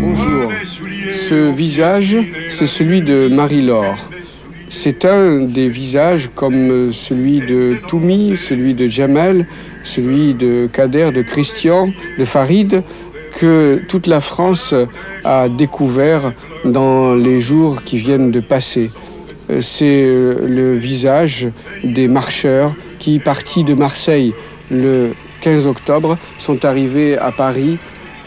Bonjour. Ce visage, c'est celui de Marie-Laure. C'est un des visages comme celui de Toumi, celui de Jamel, celui de Kader, de Christian, de Farid, que toute la France a découvert dans les jours qui viennent de passer. C'est le visage des marcheurs qui, partis de Marseille le 15 octobre, sont arrivés à Paris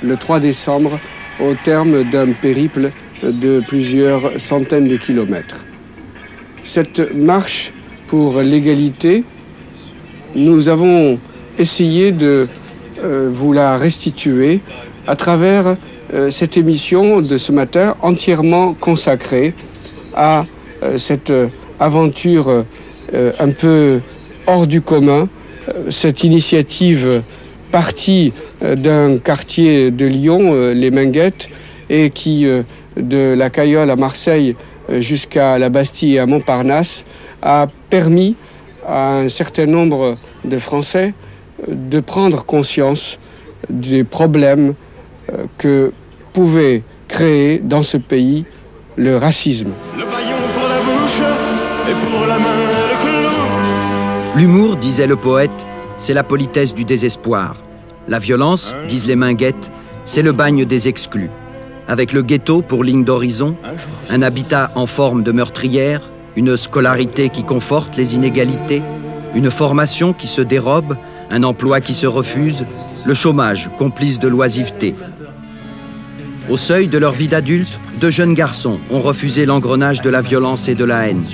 le 3 décembre au terme d'un périple de plusieurs centaines de kilomètres. Cette marche pour l'égalité, nous avons essayé de vous la restituer à travers cette émission de ce matin entièrement consacrée à cette aventure un peu hors du commun, cette initiative partie d'un quartier de Lyon, les Minguettes, et qui, de la Caillole à Marseille jusqu'à la Bastille et à Montparnasse, a permis à un certain nombre de Français de prendre conscience des problèmes que pouvait créer dans ce pays le racisme. Le paillon pour la bouche et pour la main le clou. L'humour, disait le poète, c'est la politesse du désespoir. La violence, disent les Minguettes, c'est le bagne des exclus. Avec le ghetto pour ligne d'horizon, un habitat en forme de meurtrière, une scolarité qui conforte les inégalités, une formation qui se dérobe, un emploi qui se refuse, le chômage complice de l'oisiveté. Au seuil de leur vie d'adulte, 2 jeunes garçons ont refusé l'engrenage de la violence et de la haine.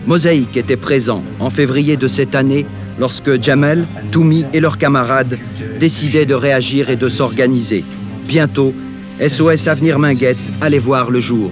Mosaïque était présent en février de cette année lorsque Jamel, Toumi et leurs camarades décidaient de réagir et de s'organiser. Bientôt, SOS Avenir Minguettes allait voir le jour.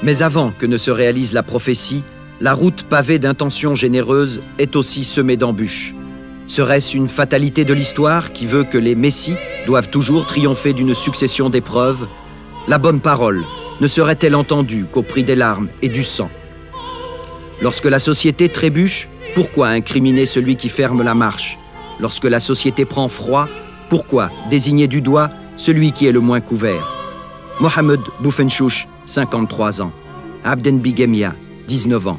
Mais avant que ne se réalise la prophétie, la route pavée d'intentions généreuses est aussi semée d'embûches. Serait-ce une fatalité de l'histoire qui veut que les messies doivent toujours triompher d'une succession d'épreuves? La bonne parole ne serait-elle entendue qu'au prix des larmes et du sang? Lorsque la société trébuche, pourquoi incriminer celui qui ferme la marche? Lorsque la société prend froid, pourquoi désigner du doigt celui qui est le moins couvert? Mohamed Boufenchouch, 53 ans. Abden Bigemia, 19 ans.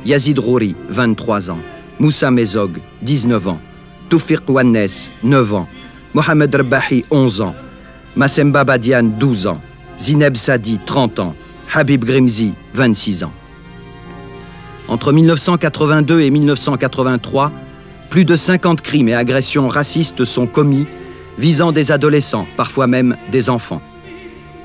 Yazid Rouri, 23 ans. Moussa Mezog, 19 ans. Toufiq Wannes, 9 ans. Mohamed Rebahi, 11 ans. Massemba Badian, 12 ans. Zineb Sadi, 30 ans. Habib Grimzi, 26 ans. Entre 1982 et 1983, plus de 50 crimes et agressions racistes sont commis, visant des adolescents, parfois même des enfants.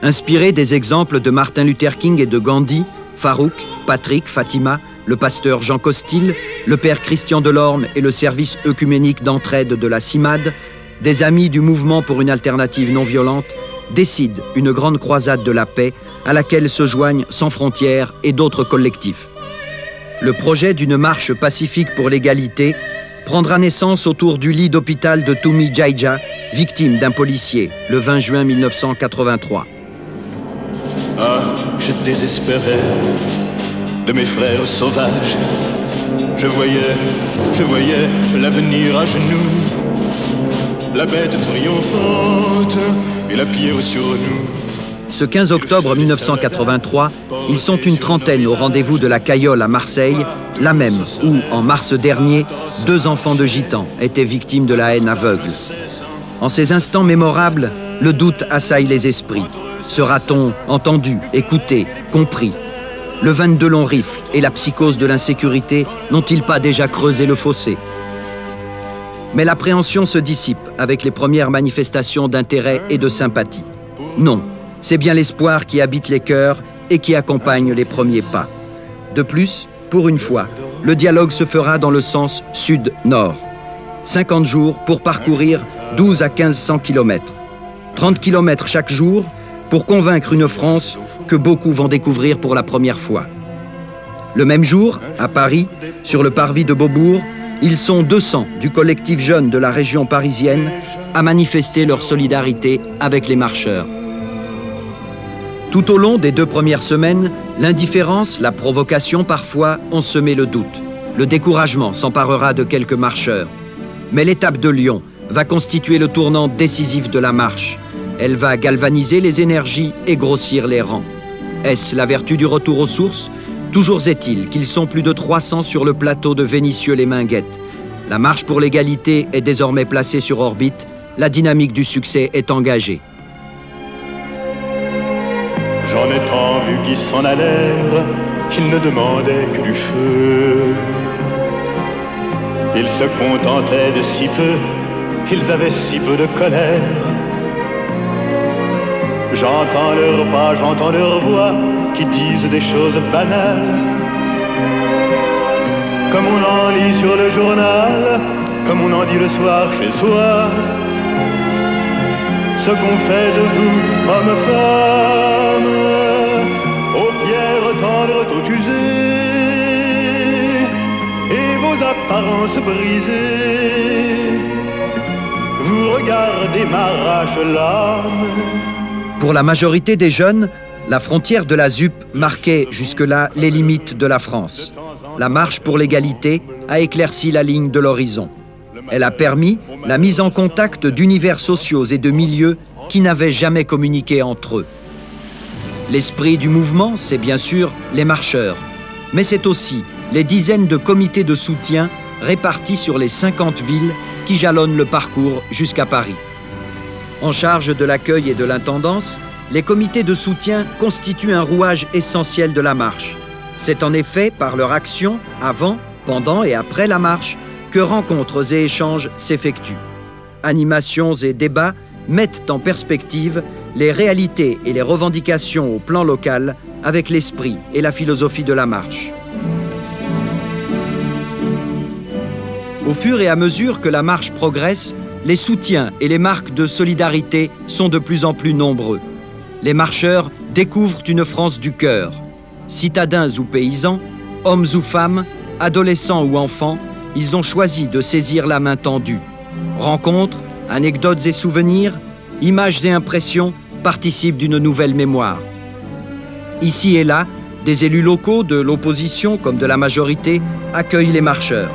Inspiré des exemples de Martin Luther King et de Gandhi, Farouk, Patrick, Fatima, le pasteur Jean Costil, le père Christian Delorme et le service œcuménique d'entraide de la CIMAD, des amis du mouvement pour une alternative non violente, décident une grande croisade de la paix à laquelle se joignent Sans Frontières et d'autres collectifs. Le projet d'une marche pacifique pour l'égalité prendra naissance autour du lit d'hôpital de Toumi Djaïdja, victime d'un policier, le 20 juin 1983. Ah, je désespérais de mes frères sauvages. Je voyais l'avenir à genoux, la bête triomphante et la pierre sur nous. Ce 15 octobre 1983, ils sont une trentaine au rendez-vous de la Caillole à Marseille, la même où, en mars dernier, 2 enfants de gitans étaient victimes de la haine aveugle. En ces instants mémorables, le doute assaille les esprits. Sera-t-on entendu, écouté, compris? le 22 longs rifles et la psychose de l'insécurité n'ont-ils pas déjà creusé le fossé? Mais l'appréhension se dissipe avec les premières manifestations d'intérêt et de sympathie. Non, c'est bien l'espoir qui habite les cœurs et qui accompagne les premiers pas. De plus, pour une fois, le dialogue se fera dans le sens sud-nord. 50 jours pour parcourir 12 à 1500 km. 30 km chaque jour pour convaincre une France que beaucoup vont découvrir pour la première fois. Le même jour, à Paris, sur le parvis de Beaubourg, ils sont 200 du collectif jeune de la région parisienne à manifester leur solidarité avec les marcheurs. Tout au long des 2 premières semaines, l'indifférence, la provocation parfois ont semé le doute. Le découragement s'emparera de quelques marcheurs. Mais l'étape de Lyon va constituer le tournant décisif de la marche. Elle va galvaniser les énergies et grossir les rangs. Est-ce la vertu du retour aux sources? Toujours est-il qu'ils sont plus de 300 sur le plateau de Vénissieux-les-Minguettes. La marche pour l'égalité est désormais placée sur orbite. La dynamique du succès est engagée. J'en ai tant vu qui s'en allèrent, qu'ils ne demandaient que du feu. Ils se contentaient de si peu, qu'ils avaient si peu de colère. J'entends leurs pas, j'entends leurs voix, qui disent des choses banales. Comme on en lit sur le journal, comme on en dit le soir chez soi. Ce qu'on fait de vous, hommes, femmes, aux pierres tendres tout usées, et vos apparences brisées, vous regardez m'arrache l'âme. Pour la majorité des jeunes, la frontière de la ZUP marquait jusque-là les limites de la France. La marche pour l'égalité a éclairci la ligne de l'horizon. Elle a permis la mise en contact d'univers sociaux et de milieux qui n'avaient jamais communiqué entre eux. L'esprit du mouvement, c'est bien sûr les marcheurs, mais c'est aussi les dizaines de comités de soutien répartis sur les 50 villes qui jalonnent le parcours jusqu'à Paris. En charge de l'accueil et de l'intendance, les comités de soutien constituent un rouage essentiel de la marche. C'est en effet par leur action, avant, pendant et après la marche, que rencontres et échanges s'effectuent. Animations et débats mettent en perspective les réalités et les revendications au plan local avec l'esprit et la philosophie de la marche. Au fur et à mesure que la marche progresse, les soutiens et les marques de solidarité sont de plus en plus nombreux. Les marcheurs découvrent une France du cœur. Citadins ou paysans, hommes ou femmes, adolescents ou enfants, ils ont choisi de saisir la main tendue. Rencontres, anecdotes et souvenirs, images et impressions participent d'une nouvelle mémoire. Ici et là, des élus locaux de l'opposition comme de la majorité accueillent les marcheurs.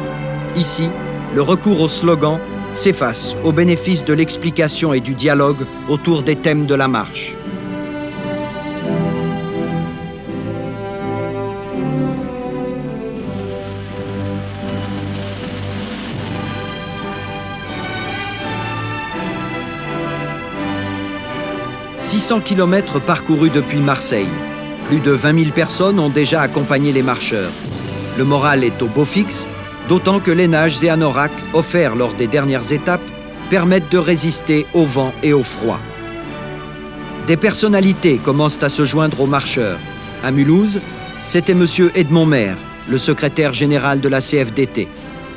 Ici, le recours au slogan s'efface au bénéfice de l'explication et du dialogue autour des thèmes de la marche. « 600 km parcourus depuis Marseille. Plus de 20 000 personnes ont déjà accompagné les marcheurs. Le moral est au beau fixe, d'autant que les nages et anoraks offerts lors des dernières étapes permettent de résister au vent et au froid. Des personnalités commencent à se joindre aux marcheurs. À Mulhouse, c'était M. Edmond Maire, le secrétaire général de la CFDT.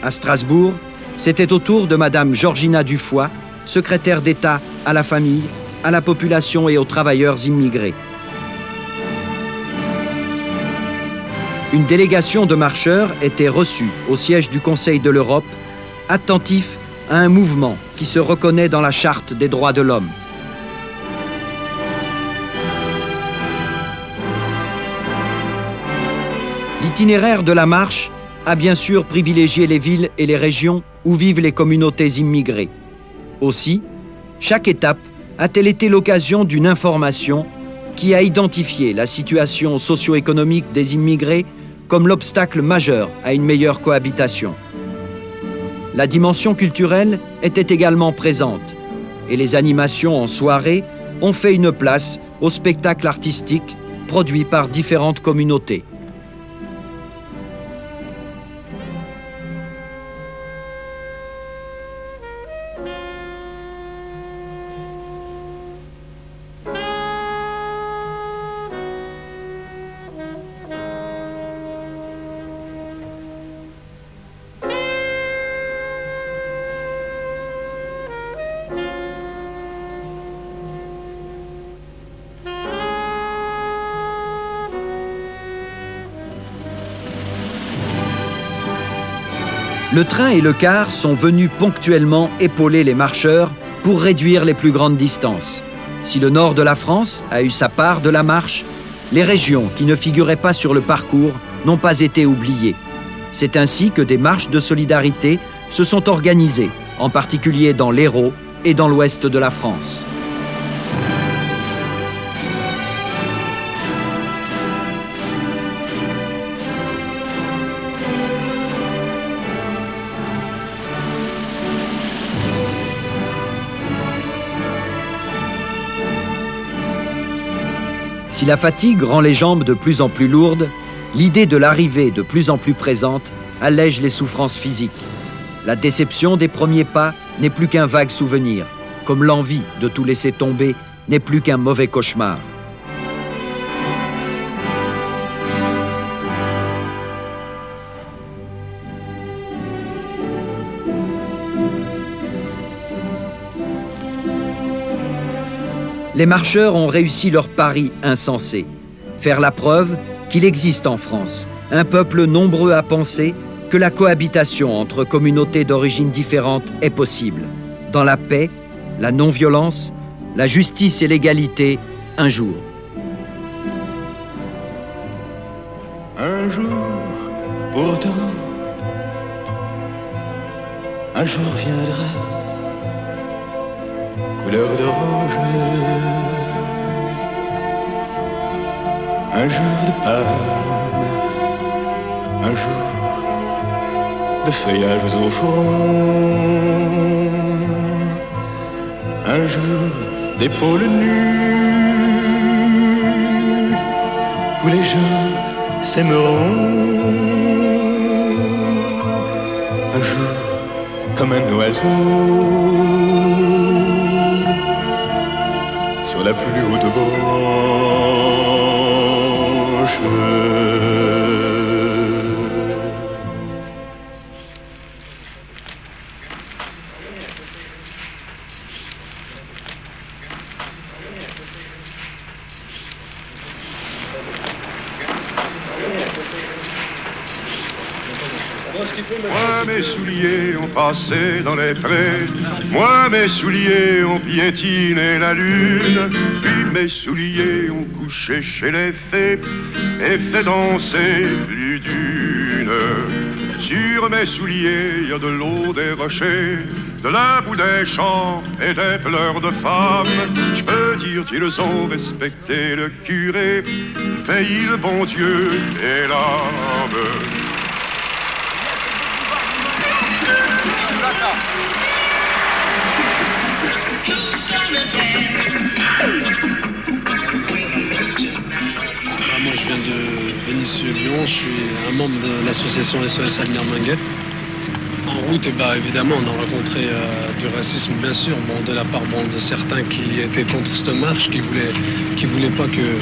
À Strasbourg, c'était au tour de Mme Georgina Dufoy, secrétaire d'État à la famille, à la population et aux travailleurs immigrés. Une délégation de marcheurs était reçue au siège du Conseil de l'Europe, attentif à un mouvement qui se reconnaît dans la Charte des droits de l'homme. L'itinéraire de la marche a bien sûr privilégié les villes et les régions où vivent les communautés immigrées. Aussi, chaque étape a-t-elle été l'occasion d'une information qui a identifié la situation socio-économique des immigrés comme l'obstacle majeur à une meilleure cohabitation. La dimension culturelle était également présente et les animations en soirée ont fait une place aux spectacles artistiques produits par différentes communautés. Le train et le car sont venus ponctuellement épauler les marcheurs pour réduire les plus grandes distances. Si le nord de la France a eu sa part de la marche, les régions qui ne figuraient pas sur le parcours n'ont pas été oubliées. C'est ainsi que des marches de solidarité se sont organisées, en particulier dans l'Hérault et dans l'ouest de la France. Si la fatigue rend les jambes de plus en plus lourdes, l'idée de l'arrivée de plus en plus présente allège les souffrances physiques. La déception des premiers pas n'est plus qu'un vague souvenir, comme l'envie de tout laisser tomber n'est plus qu'un mauvais cauchemar. Les marcheurs ont réussi leur pari insensé, faire la preuve qu'il existe en France un peuple nombreux à penser que la cohabitation entre communautés d'origines différentes est possible, dans la paix, la non-violence, la justice et l'égalité, un jour. Un jour, pourtant, un jour viendra, couleur d'orange, un jour de palme, un jour de feuillages au front, un jour d'épaules nues, où les gens s'aimeront, un jour comme un oiseau sur la plus haute branche. Moi mes souliers ont passé dans les prés, moi mes souliers ont piétiné la lune, puis mes souliers ont couché chez les fées et fait danser plus d'une. Sur mes souliers il y a de l'eau des rochers, de la boue des champs et des pleurs de femmes. Je peux dire qu'ils ont respecté le curé, pays le bon Dieu et l'âme. Moi je viens de Venise-sur-Lyon, je suis un membre de l'association SOS Avenir Minguet. En route, évidemment, on a rencontré du racisme, bien sûr, de la part de certains qui étaient contre cette marche, qui voulaient pas que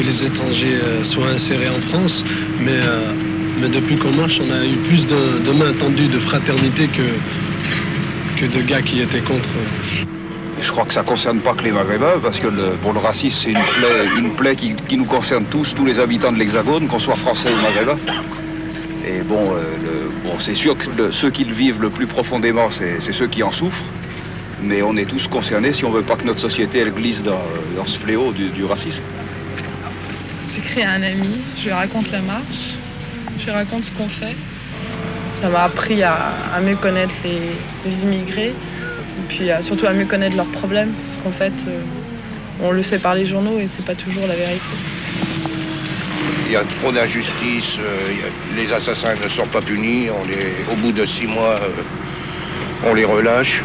les étrangers soient insérés en France. Mais depuis qu'on marche, on a eu plus de mains tendues de fraternité que de gars qui étaient contre. Je crois que ça ne concerne pas que les Maghrébins, parce que le racisme, c'est une plaie qui nous concerne tous les habitants de l'Hexagone, qu'on soit français ou maghrébins. Et c'est sûr que ceux qui le vivent le plus profondément, c'est ceux qui en souffrent. Mais on est tous concernés si on ne veut pas que notre société elle glisse dans ce fléau du racisme. J'ai créé un ami, je lui raconte la marche, je lui raconte ce qu'on fait. Ça m'a appris à mieux connaître les immigrés. Et puis surtout à mieux connaître leurs problèmes, parce qu'en fait, on le sait par les journaux et c'est pas toujours la vérité. Il y a trop d'injustice, les assassins ne sont pas punis, au bout de 6 mois, on les relâche.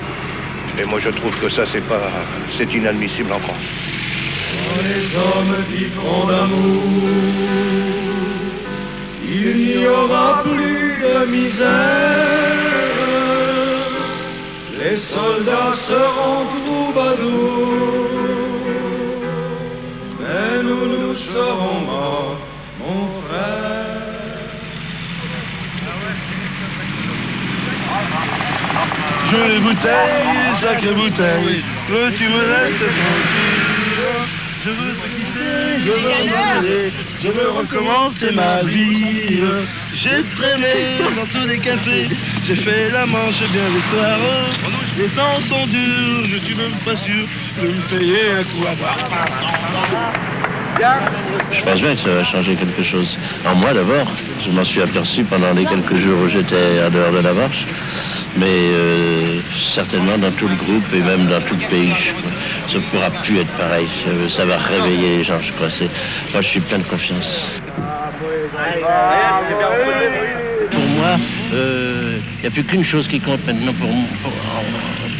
Et moi je trouve que ça, c'est inadmissible en France. Quand les hommes vivront d'amour, il n'y aura plus de misère. Les soldats seront troubadours, mais nous serons morts, mon frère. Jolie bouteille, sacrée bouteille, veux-tu me laisser tranquille? Je veux te quitter Je veux recommencer ma vie. J'ai traîné dans tous les cafés, j'ai fait la manche bien des soirs. Les temps sont durs, je suis même pas sûr de me payer un coup à boire. Je pense bien que ça va changer quelque chose. En moi d'abord, je m'en suis aperçu pendant les quelques jours où j'étais en dehors de la marche, mais certainement dans tout le groupe et même dans tout le pays. Ça ne pourra plus être pareil. Ça va réveiller les gens, je crois. Moi, je suis plein de confiance. Pour moi, il n'y a plus qu'une chose qui compte maintenant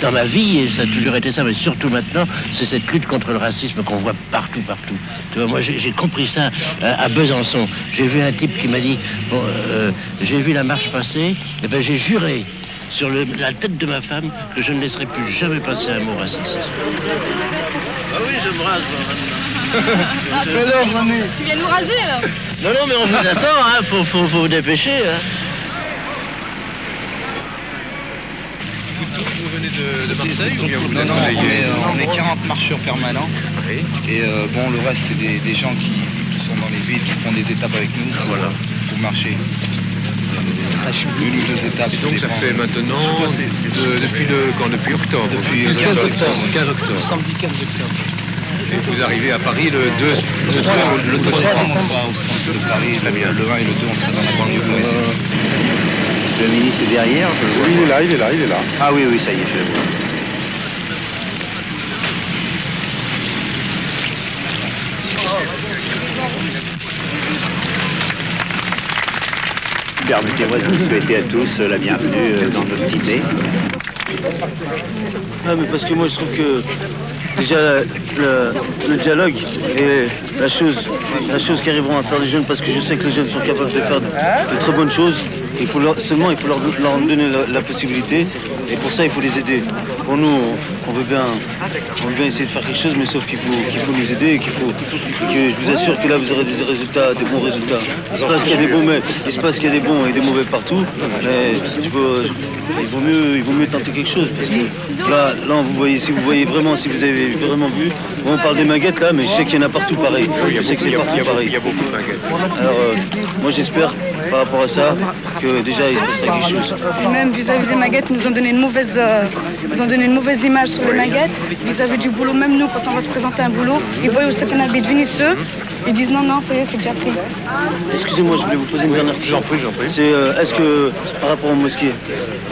dans ma vie, et ça a toujours été ça, mais surtout maintenant, c'est cette lutte contre le racisme qu'on voit partout. Tu vois, moi, j'ai compris ça à Besançon. J'ai vu un type qui m'a dit, bon, j'ai vu la marche passer, et ben j'ai juré sur la tête de ma femme que je ne laisserai plus jamais passer un mot raciste. Ah oui, je me rase, moi, maintenant. Tu viens nous raser, alors? Non, mais on vous attend, hein, faut vous dépêcher, hein. Vous venez de Marseille ou bien vous Non, on est 40 marcheurs permanents. Oui. Et bon, le reste, c'est des gens qui sont dans les villes, qui font des étapes avec nous pour marcher. Une ou deux étapes. Et donc ça fait maintenant, depuis octobre? Depuis 15 octobre. 15 octobre. Samedi 15 octobre. Et vous arrivez à Paris le 3 décembre. Le 3 décembre, on sera au centre de Paris. Le 1 et le 2, on sera dans la banlieue parisienne. Le ministre est derrière, je le vois. Oui, il est là. Ah oui, ça y est, je le vois. Permettez-moi de vous souhaiter à tous la bienvenue dans notre cité. Ah, mais parce que moi je trouve que déjà le dialogue est la chose qu'arriveront à faire les jeunes, parce que je sais que les jeunes sont capables de faire de très bonnes choses. Il faut leur donner la possibilité, et pour ça il faut les aider. Pour nous, on veut bien essayer de faire quelque chose, mais sauf qu'il faut nous aider, et que je vous assure que là vous aurez des bons résultats. Il se passe qu'il y a des bons, mais il se passe qu'il y a des bons et des mauvais partout, mais il vaut mieux tenter quelque chose, parce que là vous avez vraiment vu, on parle des maguettes là, mais je sais qu'il y en a partout pareil. Je sais que c'est partout pareil. Il y a beaucoup de maguettes. Alors moi j'espère par rapport à ça que déjà il se passera quelque chose. Et même vis-à-vis des maguettes, ils nous ont donné une mauvaise image sur les maguettes. Vis-à-vis du boulot, même nous, quand on va se présenter un boulot, ils voient où c'est qu'on habite Vinicieux, ils disent non, ça y est, c'est déjà pris. Excusez-moi, je voulais vous poser une dernière question. J'en prie. C'est est-ce que par rapport aux mosquées,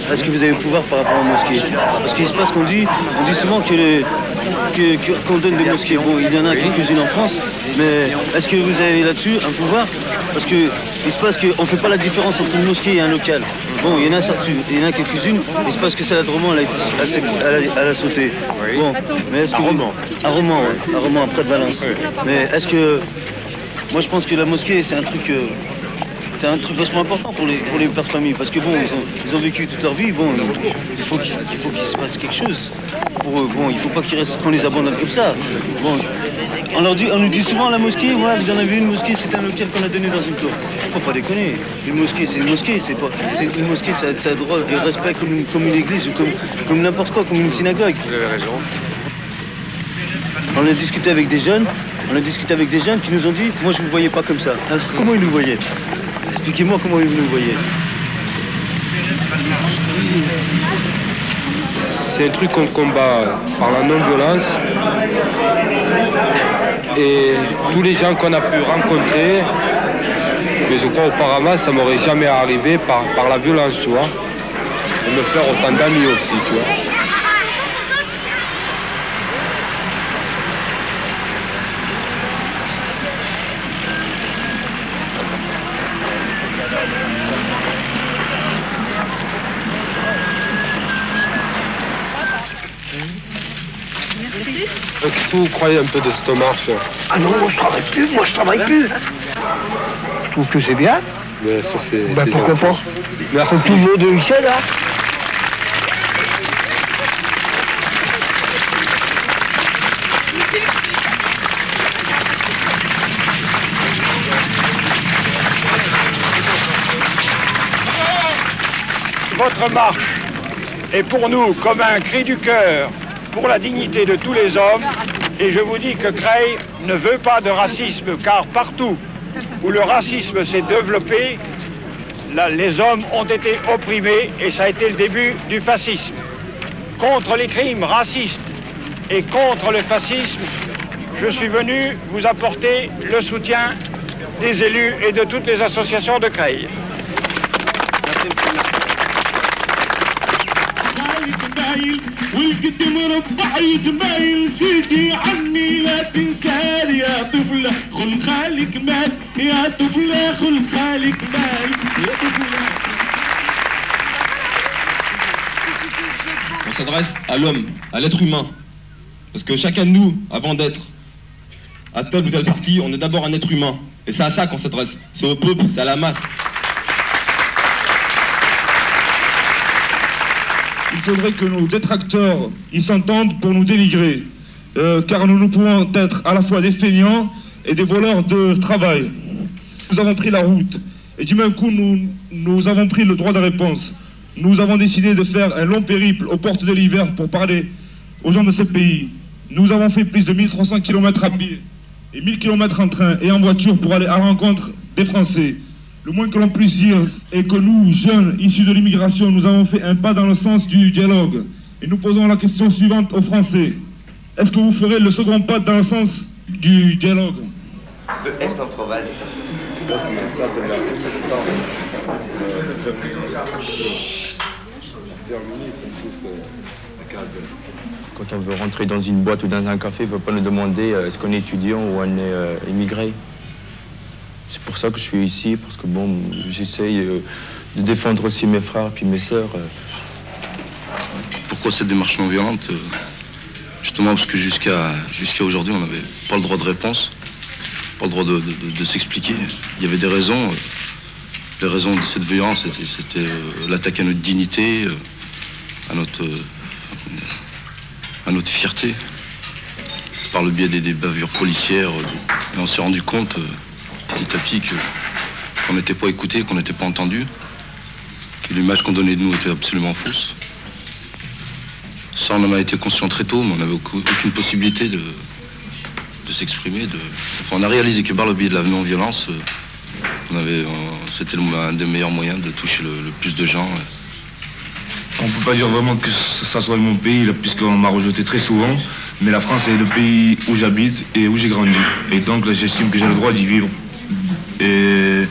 est-ce que vous avez le pouvoir par rapport aux mosquées? Parce qu'il se passe qu'on dit souvent qu'on donne des mosquées. Bon, il y en a quelques-unes en France, mais est-ce que vous avez là-dessus un pouvoir? Parce que il se passe qu'on ne fait pas la différence entre une mosquée et un local. Bon, il y en a quelques-unes, il se passe que celle de Romans, elle a sauté. Bon, mais est-ce que... À Romans, près de Valence. Mais est-ce que... Moi, je pense que la mosquée, c'est un truc vachement important pour les pères de famille, parce que bon, ils ont vécu toute leur vie, bon, il faut qu'il se passe quelque chose. Pour eux, bon, il faut pas qu'on les abandonne comme ça. Bon, on nous dit souvent la mosquée, voilà, vous en avez une mosquée, c'est un local qu'on a donné dans une tour. Faut pas déconner. Une mosquée, c'est une mosquée, une mosquée, ça a droit et respect comme une église, comme n'importe quoi, comme une synagogue. Vous avez raison. On a discuté avec des jeunes qui nous ont dit, moi je vous voyais pas comme ça. Alors comment ils nous voyaient? Expliquez-moi comment ils nous voyaient. C'est un truc qu'on combat par la non-violence. Et tous les gens qu'on a pu rencontrer, mais je crois auparavant, ça m'aurait jamais arrivé par la violence, tu vois. Et me faire autant d'amis aussi, tu vois. Qu'est-ce que vous croyez un peu de cette marche? Ah non, moi je travaille plus. Je trouve que c'est bien. Mais ça c'est... Ben pourquoi pas? Merci. Comme tout le monde ici là. Votre marche est pour nous comme un cri du cœur pour la dignité de tous les hommes. Et je vous dis que Creil ne veut pas de racisme, car partout où le racisme s'est développé, les hommes ont été opprimés et ça a été le début du fascisme. Contre les crimes racistes et contre le fascisme, je suis venu vous apporter le soutien des élus et de toutes les associations de Creil. On s'adresse à l'homme, à l'être humain. Parce que chacun de nous, avant d'être à tel ou tel parti, on est d'abord un être humain. Et c'est à ça qu'on s'adresse. C'est au peuple, c'est à la masse. Il faudrait que nos détracteurs ils s'entendent pour nous dénigrer. Car nous pouvons être à la fois des feignants et des voleurs de travail. Nous avons pris la route. Et du même coup, nous avons pris le droit de réponse. Nous avons décidé de faire un long périple aux portes de l'hiver pour parler aux gens de ce pays. Nous avons fait plus de 1300 km à pied et 1000 km en train et en voiture pour aller à la rencontre des Français. Le moins que l'on puisse dire est que nous, jeunes issus de l'immigration, nous avons fait un pas dans le sens du dialogue. Et nous posons la question suivante aux Français. Est-ce que vous ferez le second pas dans le sens du dialogue? De Aix-en-Provence. Quand on veut rentrer dans une boîte ou dans un café, il ne faut pas nous demander est-ce qu'on est étudiant ou on est immigré. C'est pour ça que je suis ici, parce que bon, j'essaye de défendre aussi mes frères puis mes sœurs. Pourquoi cette démarche non violente? Justement parce que jusqu'à aujourd'hui, on n'avait pas le droit de réponse, pas le droit de s'expliquer. Il y avait des raisons. Les raisons de cette violence, c'était l'attaque à notre dignité, à notre fierté, par le biais des bavures policières. Et on s'est rendu compte, petit à petit, qu'on n'était pas écouté, qu'on n'était pas entendu, que l'image qu'on donnait de nous était absolument fausse. Ça, on en a été conscient très tôt, mais on n'avait aucune possibilité de s'exprimer. Enfin, on a réalisé que par le biais de la non-violence, c'était un des meilleurs moyens de toucher le plus de gens. On ne peut pas dire vraiment que ça soit mon pays, puisqu'on m'a rejeté très souvent. Mais la France est le pays où j'habite et où j'ai grandi. Et donc là, j'estime que j'ai le droit d'y vivre. Et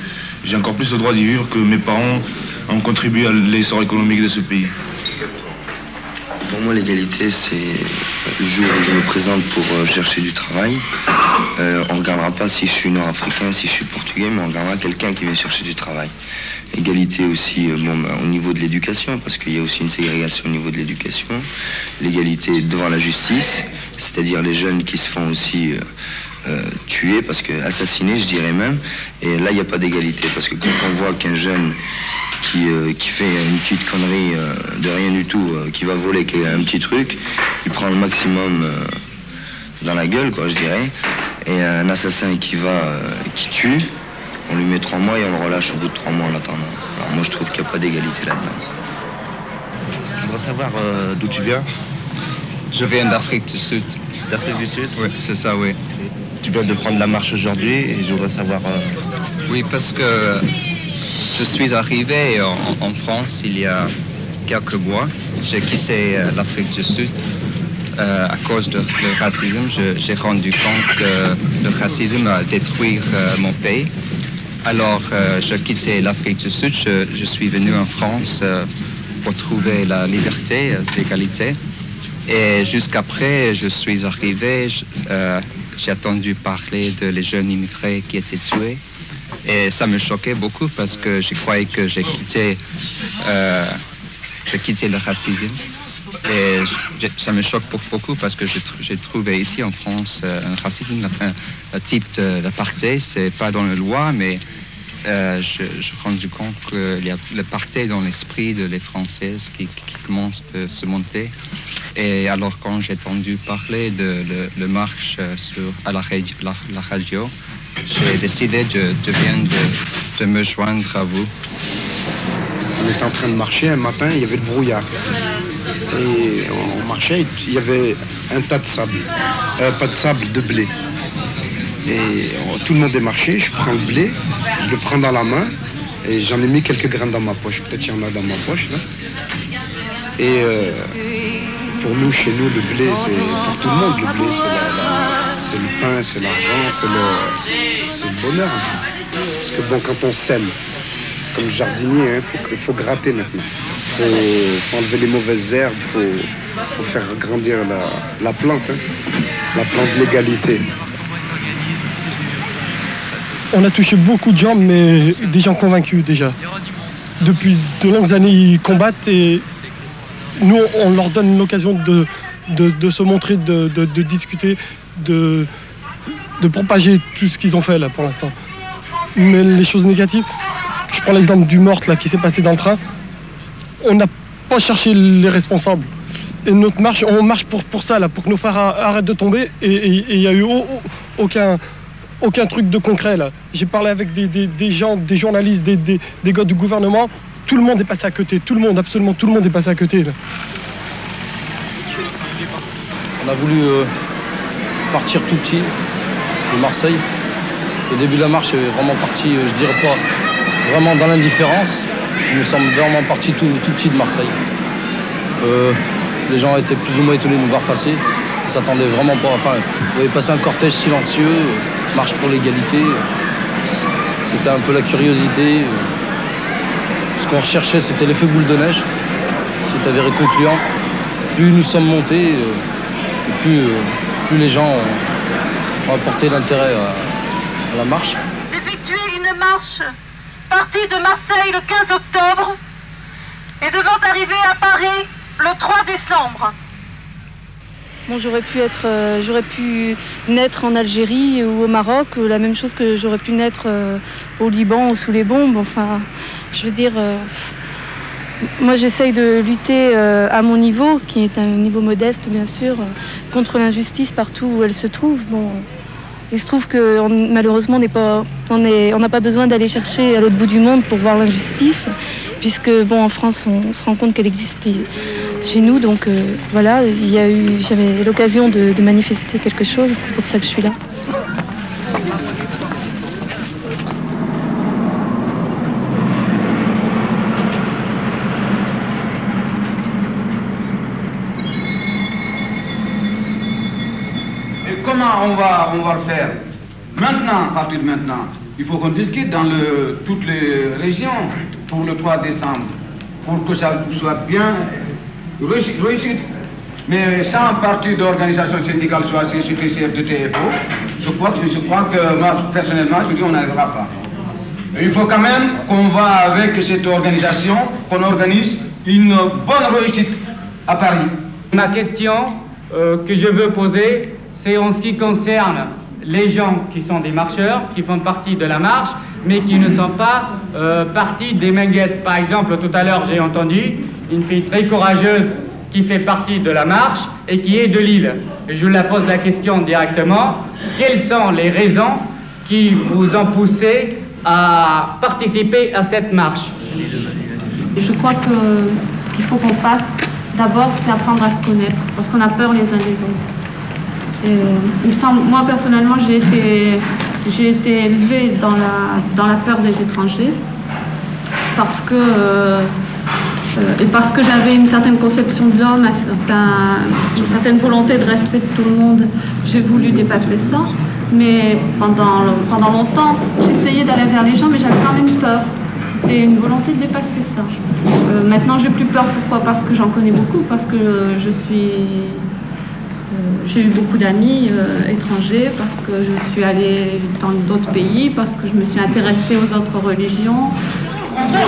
j'ai encore plus le droit d'y vivre que mes parents ont contribué à l'essor économique de ce pays. Pour moi, l'égalité, c'est le jour où je me présente pour chercher du travail. On ne regardera pas si je suis nord-africain, si je suis portugais, mais on regardera quelqu'un qui vient chercher du travail. Égalité aussi au niveau de l'éducation, parce qu'il y a aussi une ségrégation au niveau de l'éducation. L'égalité devant la justice, c'est-à-dire les jeunes qui se font aussi tuer, parce que assassinés, je dirais même. Et là, il n'y a pas d'égalité, parce que quand on voit qu'un jeune qui fait une petite connerie de rien du tout, qui va voler un petit truc, il prend le maximum dans la gueule, quoi, je dirais. Et un assassin qui tue, on lui met 3 mois et on le relâche au bout de 3 mois en attendant. Alors moi, je trouve qu'il n'y a pas d'égalité là-dedans. Je voudrais savoir d'où tu viens. Je viens d'Afrique du Sud. D'Afrique du Sud? Oui, c'est ça, oui. Tu viens de prendre la marche aujourd'hui et je voudrais savoir... Oui, parce que je suis arrivé en France il y a quelques mois. J'ai quitté l'Afrique du Sud à cause du racisme. J'ai rendu compte que le racisme a détruit mon pays. Alors, j'ai quitté l'Afrique du Sud. Je suis venu en France pour trouver la liberté, l'égalité. Et jusqu'après, je suis arrivé, j'ai entendu parler de les jeunes immigrés qui étaient tués. Et ça me choquait beaucoup parce que je croyais que j'ai quitté le racisme. Et ça me choque beaucoup parce que j'ai trouvé ici en France un racisme, un type d'apartheid. C'est pas dans la loi, mais je suis rendu compte qu'il y a l'apartheid dans l'esprit de les Françaises qui commence à se monter. Et alors quand j'ai entendu parler de la marche à la radio, j'ai décidé de me joindre à vous. On était en train de marcher un matin, il y avait le brouillard. Et on marchait, il y avait un tas de sable, pas de sable, de blé. Et tout le monde est marché, je prends le blé, je le prends dans la main et j'en ai mis quelques grains dans ma poche. Peut-être il y en a dans ma poche là. Et pour nous, chez nous, le blé, c'est pour tout le monde. Le blé, c'est le pain, c'est l'argent, c'est le bonheur. Parce que bon, quand on sème, c'est comme le jardinier, il faut gratter maintenant. Il faut enlever les mauvaises herbes, il faut faire grandir la plante, la plante de l'égalité. On a touché beaucoup de gens, mais des gens convaincus déjà. Depuis de longues années, ils combattent et nous, on leur donne l'occasion de se montrer, de discuter, de propager tout ce qu'ils ont fait là pour l'instant. Mais les choses négatives, je prends l'exemple du meurtre là, qui s'est passé dans le train. On n'a pas cherché les responsables. Et notre marche, on marche pour ça, là, pour que nos frères arrêtent de tomber. Et il n'y a eu aucun truc de concret là. J'ai parlé avec des gens, des journalistes, des gars du gouvernement. Tout le monde est passé à côté. Tout le monde, absolument tout le monde est passé à côté là. On a voulu partir tout petit de Marseille. Le début de la marche est vraiment parti, je dirais pas vraiment dans l'indifférence. Nous sommes vraiment partis tout petit de Marseille. Les gens étaient plus ou moins étonnés de nous voir passer. Ils ne s'attendaient vraiment pas. Enfin, vous avez passé un cortège silencieux, marche pour l'égalité. C'était un peu la curiosité. Ce qu'on recherchait, c'était l'effet boule de neige. C'est avéré concluant. Plus nous sommes montés, plus les gens ont apporté l'intérêt à la marche. D'effectuer une marche partie de Marseille le 15 octobre et devant arriver à Paris le 3 décembre. Bon, j'aurais pu naître en Algérie ou au Maroc, la même chose que j'aurais pu naître au Liban ou sous les bombes. Enfin, je veux dire, moi j'essaye de lutter à mon niveau, qui est un niveau modeste bien sûr, contre l'injustice partout où elle se trouve. Bon, il se trouve que malheureusement on n'a pas besoin d'aller chercher à l'autre bout du monde pour voir l'injustice, puisque bon, en France on se rend compte qu'elle existe chez nous, donc voilà, j'avais l'occasion de manifester quelque chose, c'est pour ça que je suis là. Et comment on va le faire? Maintenant, à partir de maintenant, il faut qu'on discute dans toutes les régions pour le 3 décembre, pour que ça soit bien réussite. Mais sans parti d'organisation syndicale soit CGT, de TFO, je crois que moi, personnellement, je dis on n'arrivera pas. Et il faut quand même qu'on va avec cette organisation, qu'on organise une bonne réussite à Paris. Ma question que je veux poser, c'est en ce qui concerne les gens qui sont des marcheurs, qui font partie de la marche, mais qui ne sont pas partie des Minguettes. Par exemple, tout à l'heure, j'ai entendu une fille très courageuse qui fait partie de la marche et qui est de Lille. Et je vous la pose la question directement. Quelles sont les raisons qui vous ont poussé à participer à cette marche? Je crois que ce qu'il faut qu'on fasse, d'abord, c'est apprendre à se connaître, parce qu'on a peur les uns des autres. Et, il me semble, moi personnellement, j'ai été élevée dans la peur des étrangers, parce que j'avais une certaine conception de l'homme, une certaine volonté de respect de tout le monde. J'ai voulu dépasser ça, mais pendant longtemps, j'essayais d'aller vers les gens, mais j'avais quand même peur. C'était une volonté de dépasser ça. Maintenant, j'ai plus peur. Pourquoi? Parce que j'en connais beaucoup, parce que j'ai eu beaucoup d'amis étrangers, parce que je suis allée dans d'autres pays, parce que je me suis intéressée aux autres religions.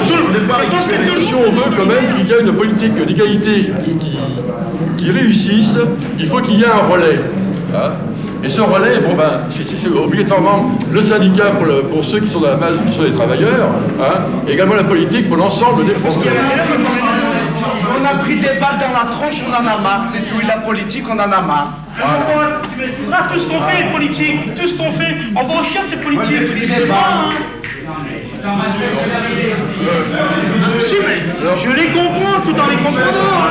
Si on veut quand même qu'il y ait une politique d'égalité qui réussisse, il faut qu'il y ait un relais. Hein. Et ce relais, bon ben, c'est obligatoirement le syndicat pour ceux qui sont dans la masse, qui sont les travailleurs, hein, et également la politique pour l'ensemble des Français. On a pris des balles dans la tronche, on en a marre, c'est tout, et la politique, on en a marre. Voilà. Tu m'excuseras, tout ce qu'on fait est politique, tout ce qu'on fait, on va en chercher cette politique. Excuse-moi, hein. Si, mais Je les comprends tout en les comprenant.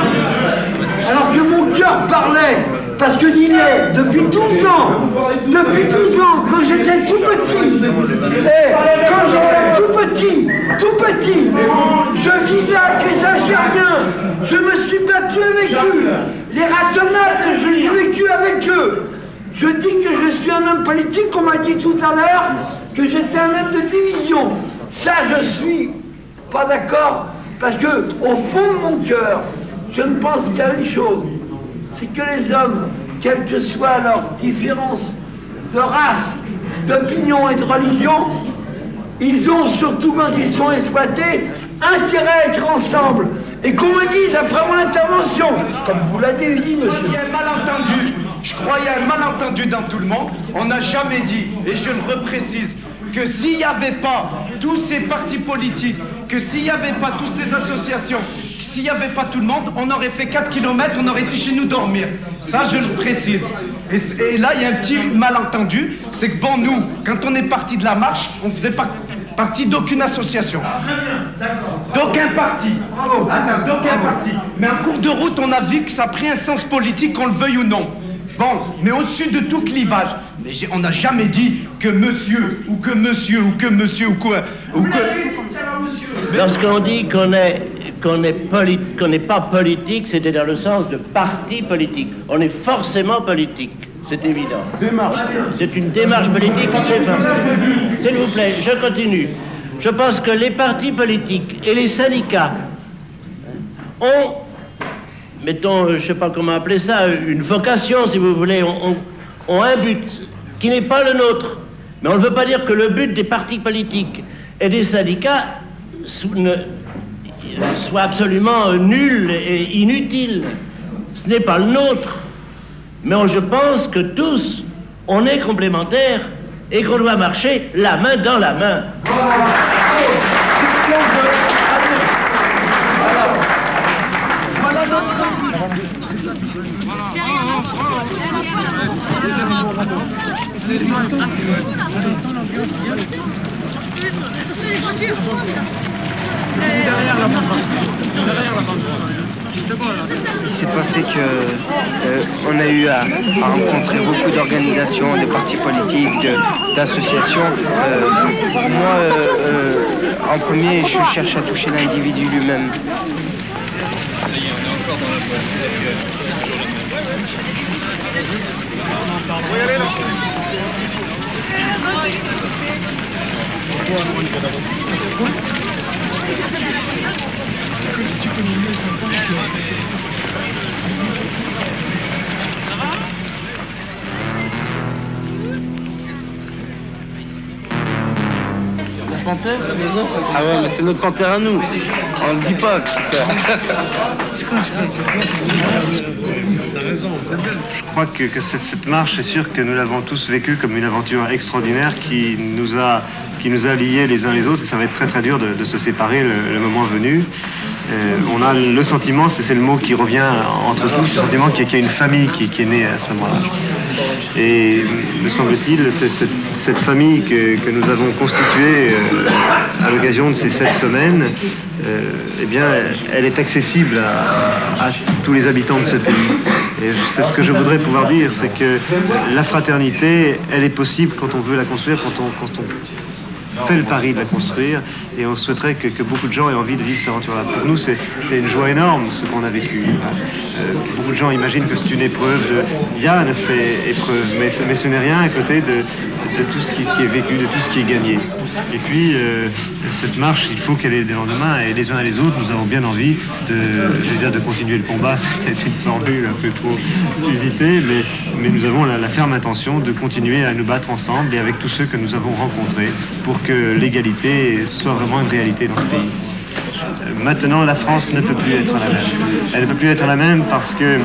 Alors que mon cœur parlait, parce que il est, depuis 12 ans, quand j'étais tout petit, tout petit, je vivais avec les Algériens, je me suis battu avec eux, les ratonnades, je l'ai vécu avec eux. Je dis que je suis un homme politique, on m'a dit tout à l'heure que j'étais un homme de division. Ça, je suis pas d'accord, parce que au fond de mon cœur, je ne pense qu'à une chose, c'est que les hommes, quelle que soit leur différence de race, d'opinion et de religion, ils ont, surtout quand ils sont exploités, intérêt à être ensemble. Et qu'on me dise après mon intervention, comme vous l'avez dit, monsieur. Il y a un malentendu. Je crois qu'il y a un malentendu dans tout le monde. On n'a jamais dit, et je le reprécise, que s'il n'y avait pas tous ces partis politiques, que s'il n'y avait pas toutes ces associations, s'il n'y avait pas tout le monde, on aurait fait 4 km, on aurait été chez nous dormir. Ça, je le précise. Et là, il y a un petit malentendu, c'est que bon, nous, quand on est parti de la marche, on ne faisait pas partie d'aucune association. D'aucun parti. D'aucun parti. Mais en cours de route, on a vu que ça a pris un sens politique, qu'on le veuille ou non. Bon, mais au-dessus de tout clivage. Mais on n'a jamais dit que monsieur, ou que monsieur, ou que monsieur, ou quoi. Ou que... Lorsqu'on dit qu'on n'est pas politique, c'était dans le sens de parti politique. On est forcément politique, c'est évident. C'est une démarche politique, c'est forcément. S'il vous plaît, je continue. Je pense que les partis politiques et les syndicats ont, mettons, je ne sais pas comment appeler ça, une vocation, si vous voulez, ont un but qui n'est pas le nôtre. Mais on ne veut pas dire que le but des partis politiques et des syndicats soit absolument nul et inutile. Ce n'est pas le nôtre. Mais je pense que tous, on est complémentaires et qu'on doit marcher la main dans la main. Il s'est passé que on a eu à rencontrer beaucoup d'organisations, de partis politiques, d'associations. Moi, en premier, je cherche à toucher l'individu lui-même. Ça y est, on est encore dans la boîte. C'est toujours le même. Oui, allez, là. Panthère, la maison, ça... Ah ouais, mais c'est notre panthère à nous. On le dit pas, qui ça. T'as raison, c'est bien. Je crois que cette marche, c'est sûr que nous l'avons tous vécue comme une aventure extraordinaire qui nous a liés les uns les autres, et ça va être très très dur de se séparer le moment venu. On a le sentiment, c'est le mot qui revient entre tous, le sentiment qu'il y a une famille qui est née à ce moment-là. Et me semble-t-il, c'est cette famille que nous avons constituée à l'occasion de ces 7 semaines, eh bien, elle est accessible à tous les habitants de ce pays. Et c'est ce que je voudrais pouvoir dire, c'est que la fraternité, elle est possible quand on veut la construire, quand on fait le pari de la construire, et on souhaiterait que beaucoup de gens aient envie de vivre cette aventure-là. Pour nous, c'est une joie énorme, ce qu'on a vécu. Beaucoup de gens imaginent que c'est une épreuve. Il y a un aspect épreuve, mais ce n'est rien à côté de tout ce qui est vécu, de tout ce qui est gagné. Et puis, cette marche, il faut qu'elle ait des lendemains, et les uns et les autres, nous avons bien envie de continuer le combat. C'est une formule un peu trop usitée, mais nous avons la ferme intention de continuer à nous battre ensemble et avec tous ceux que nous avons rencontrés pour que l'égalité soit vraiment une réalité dans ce pays. Maintenant, la France ne peut plus être la même. Elle ne peut plus être la même parce que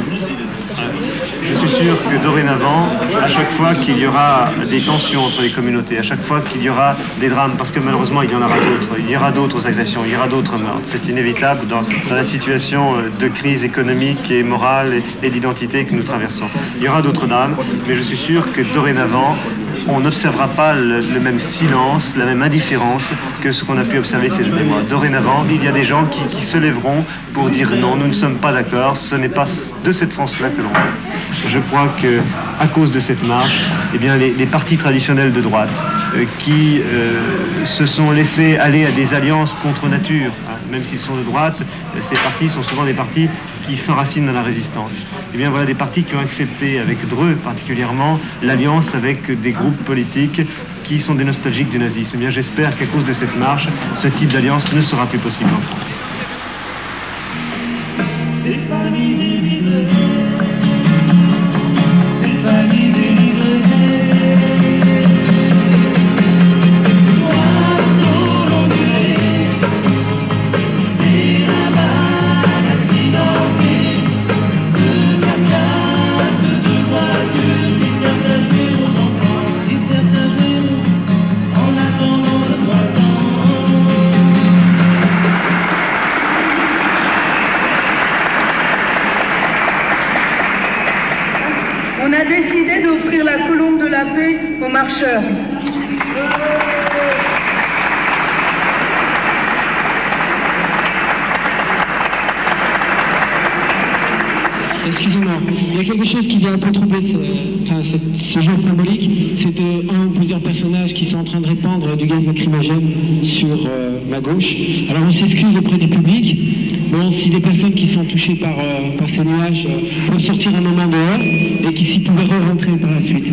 je suis sûr que dorénavant, à chaque fois qu'il y aura des tensions entre les communautés, à chaque fois qu'il y aura des drames, parce que malheureusement il y en aura d'autres, il y aura d'autres agressions, il y aura d'autres meurtres, c'est inévitable dans la situation de crise économique et morale et d'identité que nous traversons. Il y aura d'autres drames, mais je suis sûr que dorénavant, on n'observera pas le même silence, la même indifférence que ce qu'on a pu observer ces derniers mois. Dorénavant, il y a des gens qui se lèveront pour dire non, nous ne sommes pas d'accord, ce n'est pas de cette France-là que l'on veut. Je crois qu'à cause de cette marche, eh bien, les partis traditionnels de droite qui se sont laissés aller à des alliances contre nature, hein, même s'ils sont de droite, ces partis sont souvent des partis qui s'enracinent dans la résistance. Eh bien voilà des partis qui ont accepté, avec Dreux particulièrement, l'alliance avec des groupes politiques qui sont des nostalgiques du nazisme. Eh bien j'espère qu'à cause de cette marche, ce type d'alliance ne sera plus possible en France. On a décidé d'offrir la colombe de la paix aux marcheurs. Excusez-moi, il y a quelque chose qui vient un peu troubler ce geste symbolique. C'est un ou plusieurs personnages qui sont en train de répandre du gaz lacrymogène sur ma gauche. Alors on s'excuse auprès du public. Bon, si des personnes qui sont touchées par ces nuages peuvent sortir un moment dehors et qui s'y pouvaient re-rentrer par la suite.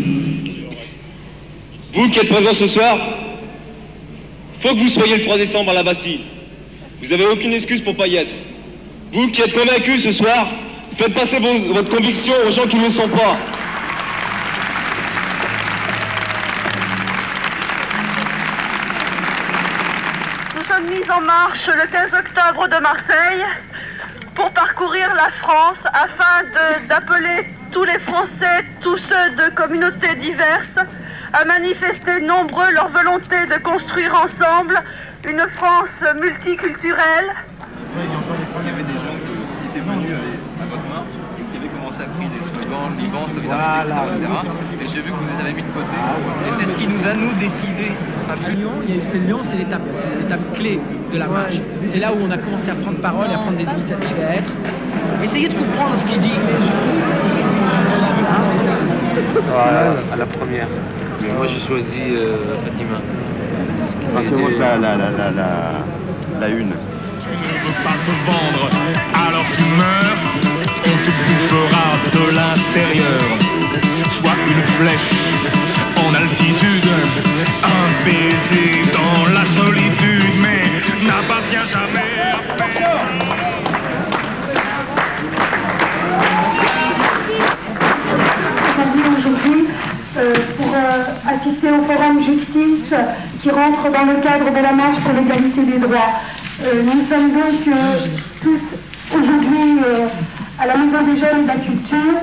Vous qui êtes présents ce soir, faut que vous soyez le 3 décembre à la Bastille. Vous n'avez aucune excuse pour pas y être. Vous qui êtes convaincus ce soir, faites passer votre conviction aux gens qui ne le sont pas. Nous sommes mis en marche le 15 octobre de Marseille pour parcourir la France afin d'appeler tous les Français, tous ceux de communautés diverses, à manifester nombreux leur volonté de construire ensemble une France multiculturelle. Il y avait des gens qui étaient venus à votre marche et qui avaient commencé à crier des slogans, Liban, solidarité, etc. Et j'ai vu que vous les avez mis de côté. Et c'est ce qui nous a, nous, décidé. C'est Lyon, c'est l'étape clé de la marche. C'est là où on a commencé à prendre parole, à prendre des initiatives et à être. Essayez de comprendre ce qu'il dit. À la première. Mais moi j'ai choisi Fatima. La une. Tu ne veux pas te vendre, alors tu meurs. On te bouffera de l'intérieur. Sois une flèche en altitude, un baiser dans la solitude, mais n'appartiens jamais à personne. Aujourd'hui, pour assister au forum justice qui rentre dans le cadre de la marche pour l'égalité des droits. Nous sommes donc tous aujourd'hui à la Maison des Jeunes et de la Culture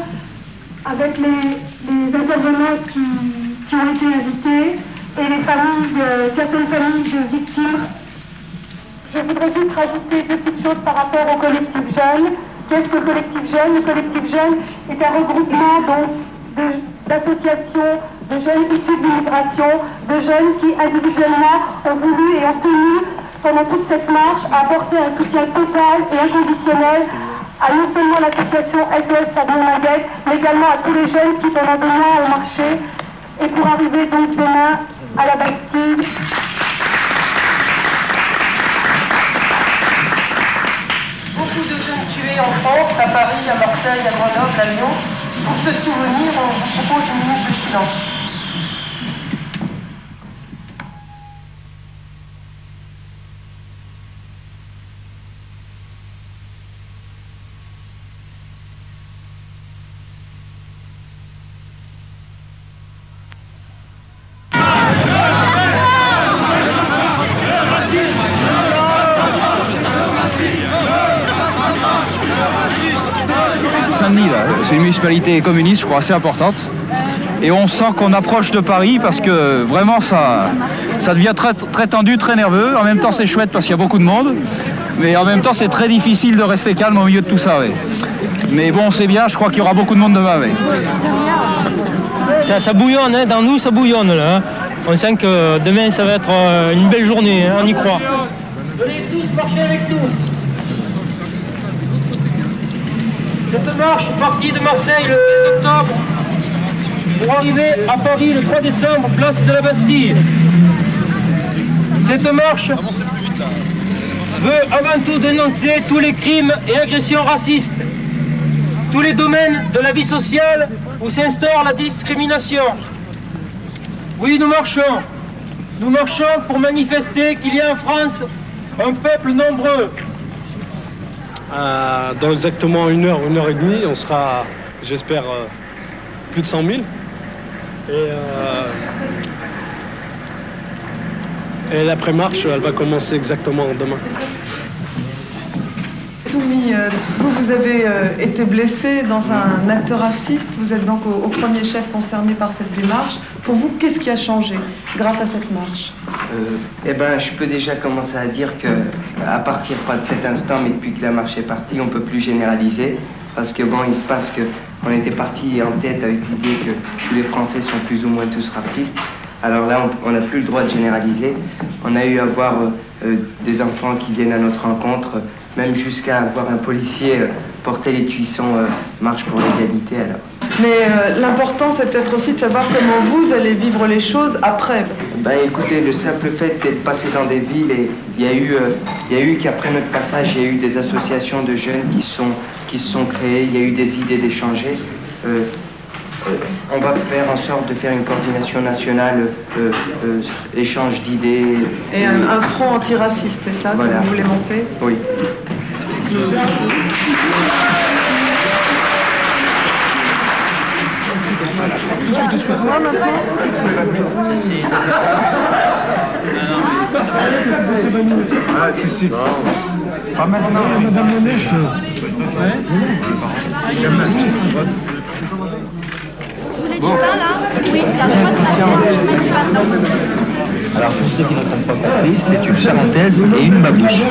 avec les intervenants qui ont été invités et les familles, certaines familles de victimes. Je voudrais juste rajouter deux petites choses par rapport au collectif Jeunes. Qu'est-ce que le collectif Jeunes? Le collectif Jeunes est un regroupement d'associations de jeunes issus de l'immigration, de jeunes qui individuellement ont voulu et ont tenu pendant toute cette marche à apporter un soutien total et inconditionnel à non seulement l'association SOS Sabine Maguette, mais également à tous les jeunes qui pendant 2 mois ont marché et pour arriver donc demain à la Bastille. Beaucoup de jeunes tués en France, à Paris, à Marseille, à Grenoble, à Lyon. Pour se souvenir, on vous propose une minute de silence. Saint-Denis, c'est une municipalité communiste, je crois, assez importante. Et on sent qu'on approche de Paris parce que vraiment ça devient très, très tendu, très nerveux. En même temps c'est chouette parce qu'il y a beaucoup de monde. Mais en même temps c'est très difficile de rester calme au milieu de tout ça. Ouais. Mais bon c'est bien, je crois qu'il y aura beaucoup de monde demain. Ouais. ça bouillonne, hein, dans nous ça bouillonne là. Hein. On sent que demain ça va être une belle journée, hein, on y croit. Venez tous marcher avec nous. Cette marche partie de Marseille le 15 octobre pour arriver à Paris le 3 décembre, place de la Bastille. Cette marche veut avant tout dénoncer tous les crimes et agressions racistes, tous les domaines de la vie sociale où s'instaure la discrimination. Oui, nous marchons pour manifester qu'il y a en France un peuple nombreux. Dans exactement 1 heure, 1 heure et demie, on sera, j'espère, plus de 100 000. Et l'après-marche, elle va commencer exactement demain. Toumi, vous avez été blessé dans un acte raciste. Vous êtes donc au premier chef concerné par cette démarche. Pour vous, qu'est-ce qui a changé grâce à cette marche? Eh ben, je peux déjà commencer à dire que, à partir pas de cet instant, mais depuis que la marche est partie, on peut plus généraliser. Parce que bon, il se passe qu'on était parti en tête avec l'idée que tous les Français sont plus ou moins tous racistes. Alors là, on n'a plus le droit de généraliser. On a eu à voir des enfants qui viennent à notre rencontre, même jusqu'à voir un policier porter les cuissons Marche pour l'égalité. Alors. Mais l'important, c'est peut-être aussi de savoir comment vous allez vivre les choses après. Ben écoutez, le simple fait d'être passé dans des villes, et il y a eu qu'après notre passage, il y a eu des associations de jeunes qui se sont créées, il y a eu des idées d'échanger. On va faire en sorte de faire une coordination nationale, échange d'idées. Et un front antiraciste, c'est ça voilà. Que vous voulez monter? Oui. Moi maintenant? Ah, si. Pas maintenant, madame Lenèche. Vous voulez du pain là? Oui, t'as le droit de passer, je mets du pain dedans. Alors pour ceux qui n'ont pas compris, c'est une charentaise et une babouche.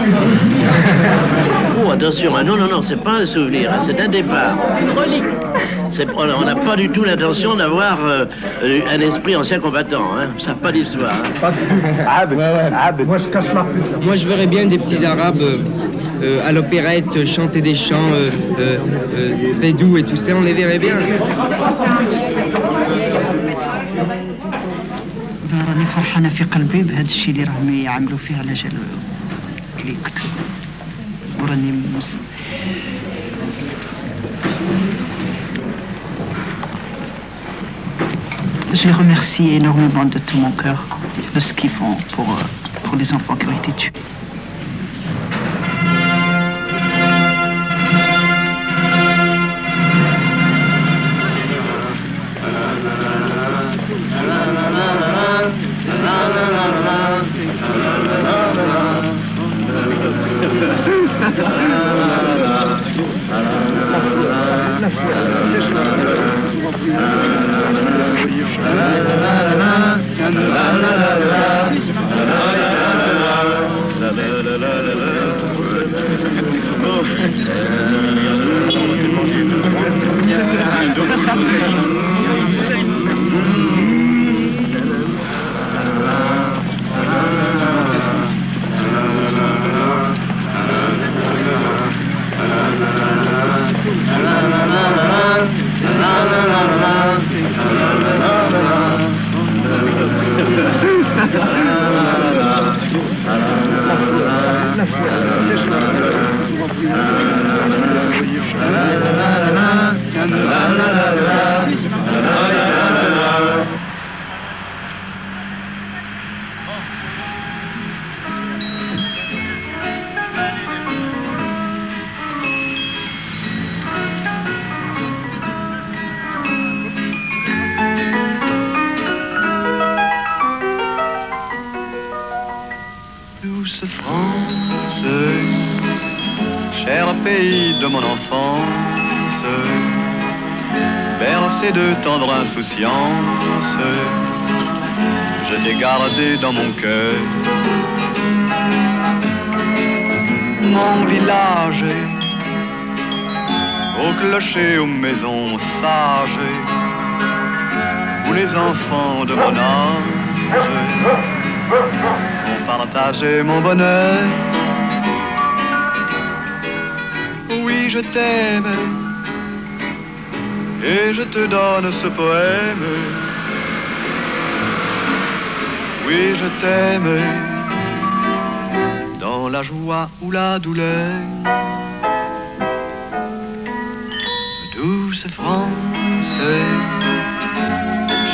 Oh attention, non, c'est pas un souvenir, c'est un départ. Une relique. On n'a pas du tout l'intention d'avoir un esprit ancien combattant, hein. Ça n'a pas d'histoire. Hein. Pas du tout. Moi je cache la pute. Moi je verrais bien des petits arabes à l'opérette chanter des chants très doux et tout ça, on les verrait bien. راني فرحانة في قلبي بهذا الشيء اللي راهم يعملوا فيه على جال اللي يقتلوا وراني Je les remercie énormément de tout mon cœur de ce qu'ils font pour les enfants qui ont été tués. Douce France, cher pays de mon enfance, bercé de tendre insouciance, je t'ai gardé dans mon cœur. Mon village, au clocher, aux maisons sages, où les enfants de mon âge ont partagé mon bonheur. Oui, je t'aime et je te donne ce poème. Oui, je t'aime dans la joie ou la douleur. Douce France,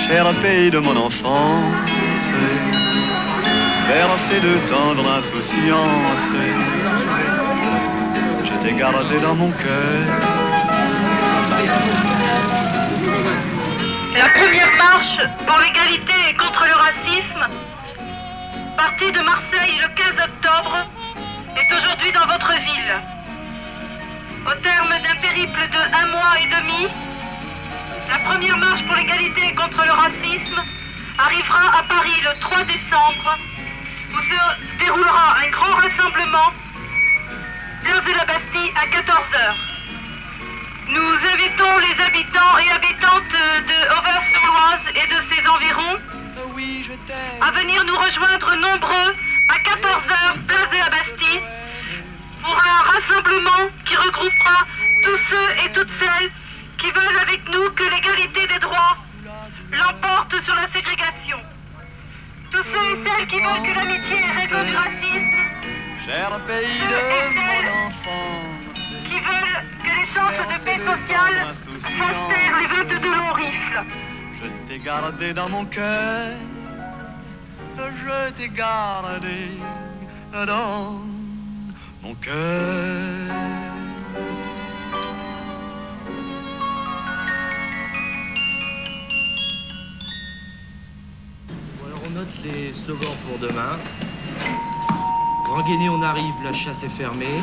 cher pays de mon enfance, bercé de tendre insouciance, je t'ai gardé dans mon cœur. La première marche pour l'égalité et contre le racisme, partie de Marseille le 15 octobre, est aujourd'hui dans votre ville. Au terme d'un périple de 1 mois et demi, la première marche pour l'égalité et contre le racisme arrivera à Paris le 3 décembre, où se déroulera un grand rassemblement, place de la Bastille à 14h. Nous invitons les habitants et habitantes de Auvers-sur-Oise et de ses environs à venir nous rejoindre nombreux à 14h, place de la Bastille, pour un rassemblement qui regroupera tous ceux et toutes celles qui veulent avec nous que l'égalité des droits l'emporte sur la ségrégation. Tous ceux et celles qui veulent que l'amitié est raison du racisme. Cher pays ceux et celles qui veulent que les chances de paix sociale fassent taire les 22 longs rifles. Je t'ai gardé dans mon cœur, je t'ai gardé dans mon cœur. Alors on note les slogans pour demain. Grand Guéné, on arrive, la chasse est fermée.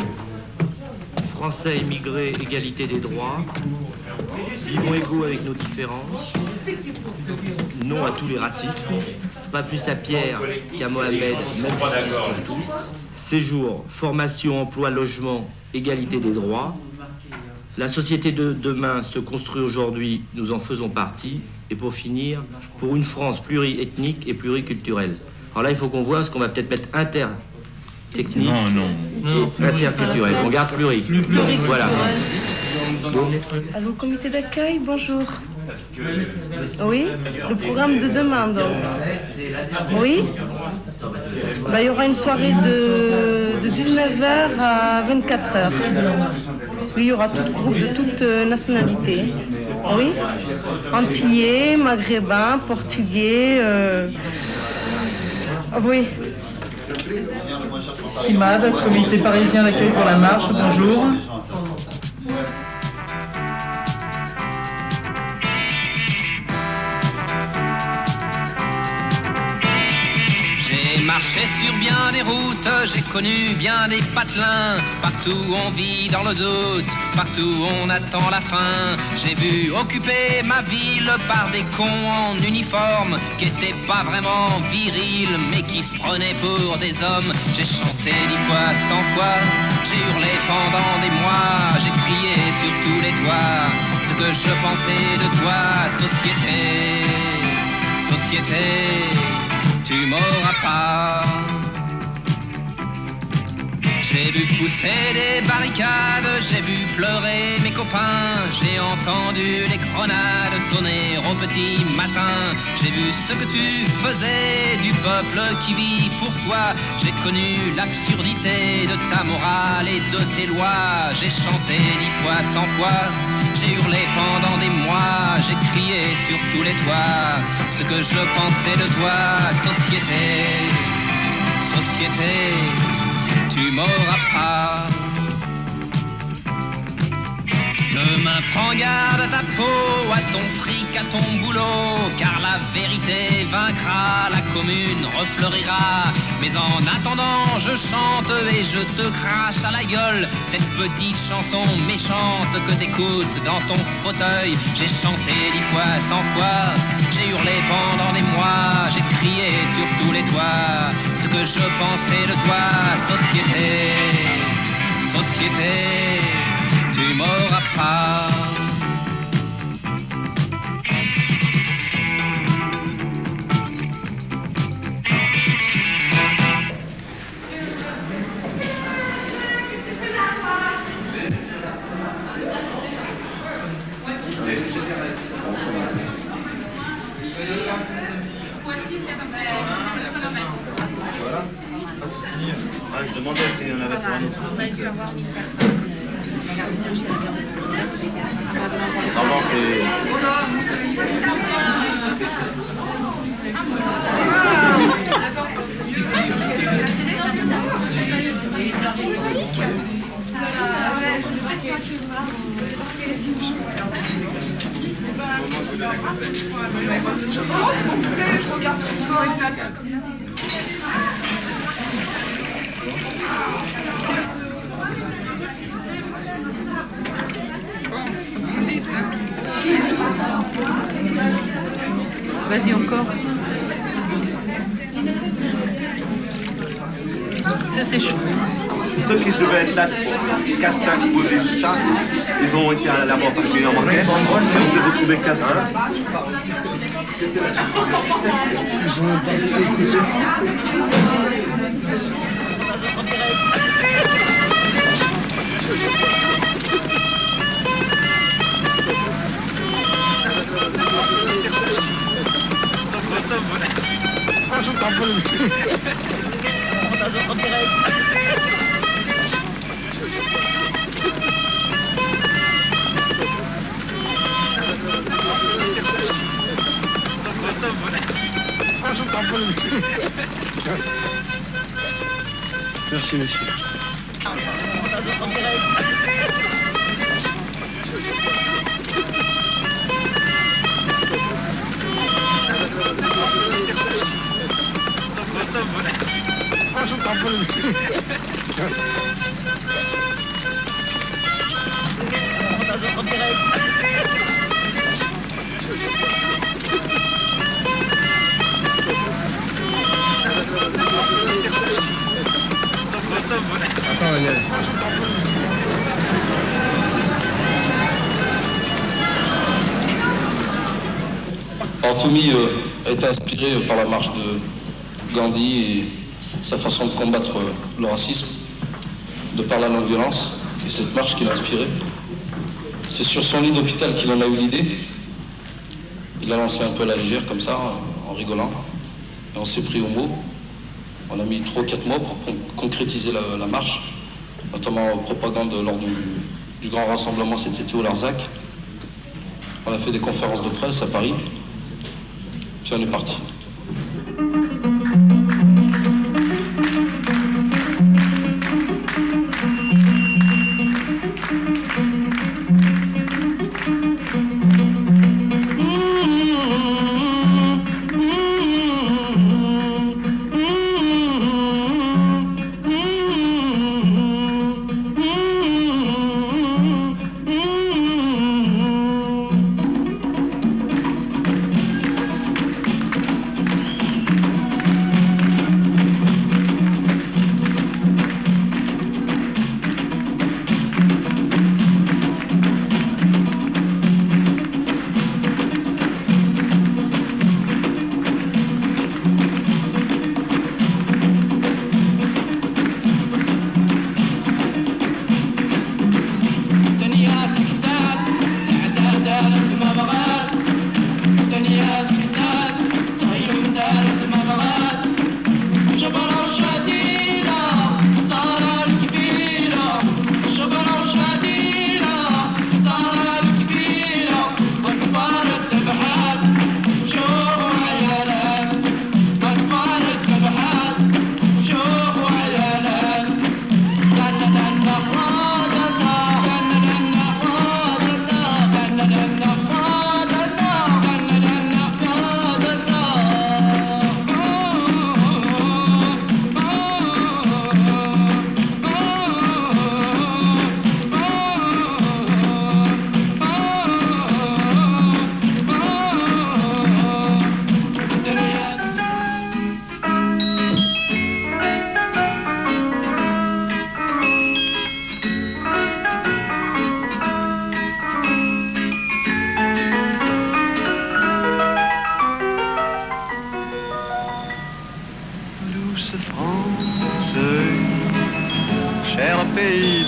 Français immigrés, égalité des droits. Vivons égaux avec nos différences. Non à tous les racismes. Pas plus à Pierre qu'à Mohamed, même justice pour tous. Séjour, formation, emploi, logement, égalité des droits. La société de demain se construit aujourd'hui, nous en faisons partie. Et pour finir, pour une France pluriethnique et pluriculturelle. Alors là, il faut qu'on voit ce qu'on va peut-être mettre intertechnique et interculturel. On garde pluri. Voilà. Allô, comité d'accueil, bonjour. Oui, le programme de demain, donc. Oui. Il y aura une soirée de 19h à 24h. Oui, il y aura tout groupe de toute nationalité. Oui. Antillais, maghrébins, portugais. Oui. CIMAD, comité parisien d'accueil pour la marche, bonjour. J'ai marché sur bien des routes, j'ai connu bien des patelins. Partout on vit dans le doute, partout on attend la fin. J'ai vu occuper ma ville par des cons en uniforme qui étaient pas vraiment virils mais qui se prenaient pour des hommes. J'ai chanté 10 fois, 100 fois, j'ai hurlé pendant des mois, j'ai crié sur tous les toits ce que je pensais de toi, société, société, tu m'auras pas. J'ai vu pousser des barricades, j'ai vu pleurer mes copains, j'ai entendu les grenades tonner au petit matin. J'ai vu ce que tu faisais du peuple qui vit pour toi, j'ai connu l'absurdité de ta morale et de tes lois. J'ai chanté 10 fois, 100 fois, j'ai hurlé pendant des mois, j'ai crié sur tous les toits ce que je pensais de toi, société, société, tu m'auras pas. Demain prends garde à ta peau, à ton fric, à ton boulot, car la vérité vaincra, la commune refleurira. Mais en attendant je chante et je te crache à la gueule cette petite chanson méchante que t'écoutes dans ton fauteuil. J'ai chanté 10 fois, 100 fois, j'ai hurlé pendant des mois, j'ai crié sur tous les toits ce que je pensais de toi, société, société, tu m'auras pas. Je rentre mon poulet, je regarde souvent. Vas-y encore. Ça c'est chaud. Ceux qui devaient être là pour 4-5 bougies de ça, ils ont été à la mort particulièrement manquée. On s'est retrouvé 4. Ils ont pas été écoutés. Merci, monsieur. Alors Toumi a été inspiré par la marche de Gandhi et sa façon de combattre le racisme, de par la non-violence, et cette marche qui l'a inspiré. C'est sur son lit d'hôpital qu'il en a eu l'idée. Il a lancé un peu à la légère comme ça, en rigolant, et on s'est pris au mot. On a mis 3 ou 4 mots pour concrétiser la marche, notamment en propagande lors du grand rassemblement cet été au Larzac. On a fait des conférences de presse à Paris, puis on est parti.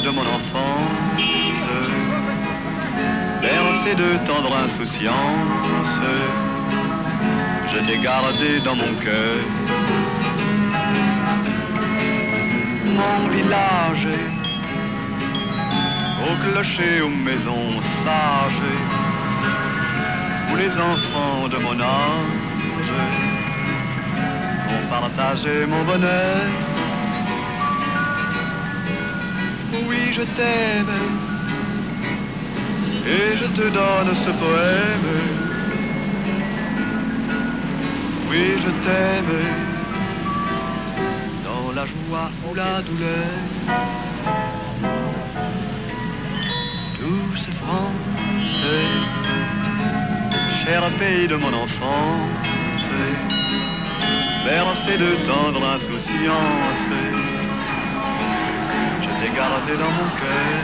de mon enfance, bercé de tendre insouciance, je t'ai gardé dans mon cœur. mon village, au clocher, aux maisons sages, où les enfants de mon âge ont partagé mon bonheur. Oui, je t'aime, et je te donne ce poème. Oui, je t'aime, dans la joie ou la douleur. Douce France, cher pays de mon enfance, bercé de tendre insouciance, je t'ai gardé dans mon cœur.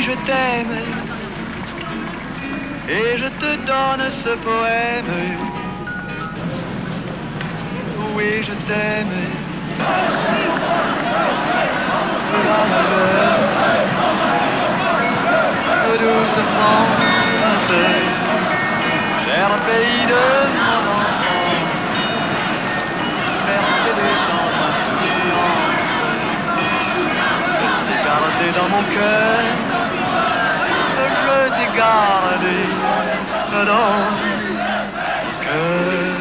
Je t'aime et je te donne ce poème. Oui, je t'aime. Douce France, cher pays de mon enfance, bercé de tendre insouciance, je t'ai gardé dans mon cœur. Je t'ai gardé dans mon cœur.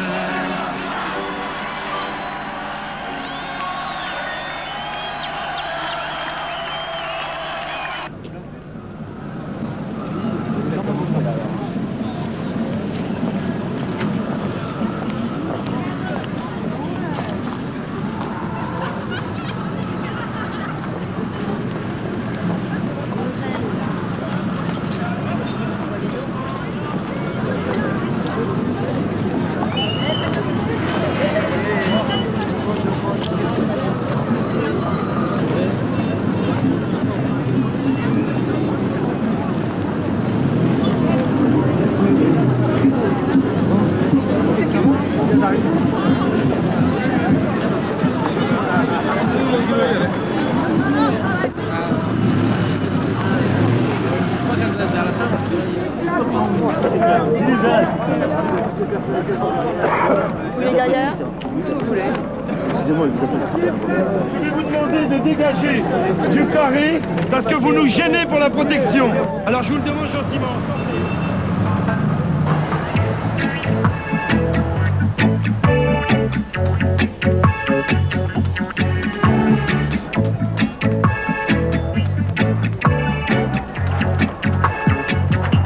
Vous voulez derrière? Si vous voulez. Excusez-moi, je vais vous demander de dégager du carré parce que vous nous gênez pour la protection. Alors je vous le demande gentiment.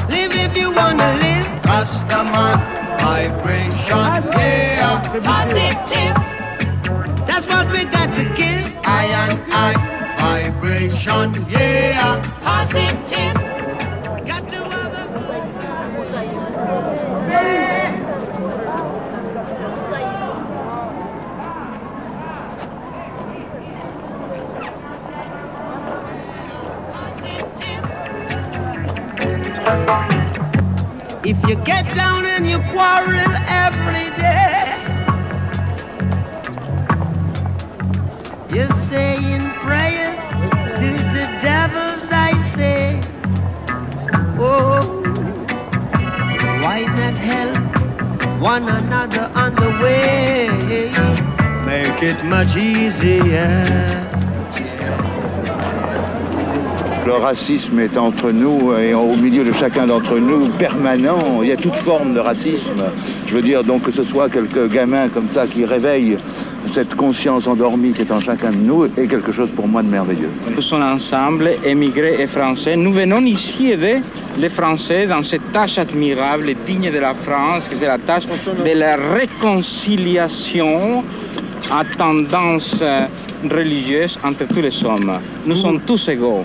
Live if you wanna live. Rastaman vibration, yeah. Positive. That's what we got to give. I and I vibration, yeah. Positive. Got to have a if you get down and you quarrel every day, you're saying prayers to the devils, I say. Oh, why not help one another on the way? Make it much easier. Le racisme est entre nous et au milieu de chacun d'entre nous, permanent. Il y a toute forme de racisme. Je veux dire donc que ce soit quelques gamins comme ça qui réveillent cette conscience endormie qui est en chacun de nous est quelque chose pour moi de merveilleux. Nous sommes ensemble, émigrés et français. Nous venons ici aider les Français dans cette tâche admirable et digne de la France, que c'est la tâche de la réconciliation à tendance religieuse entre tous les hommes. Nous sommes tous égaux.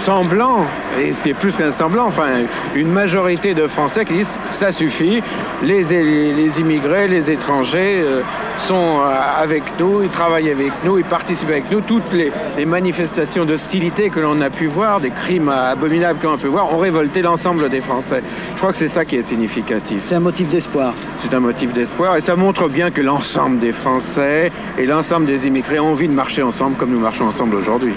semblant, et ce qui est plus qu'un semblant, enfin une majorité de Français qui disent ça suffit, les immigrés, les étrangers sont avec nous, ils travaillent avec nous, ils participent avec nous. Toutes les manifestations d'hostilité que l'on a pu voir, des crimes abominables que l'on a pu voir, ont révolté l'ensemble des Français. Je crois que c'est ça qui est significatif. C'est un motif d'espoir. C'est un motif d'espoir et ça montre bien que l'ensemble des Français et l'ensemble des immigrés ont envie de marcher ensemble comme nous marchons ensemble aujourd'hui.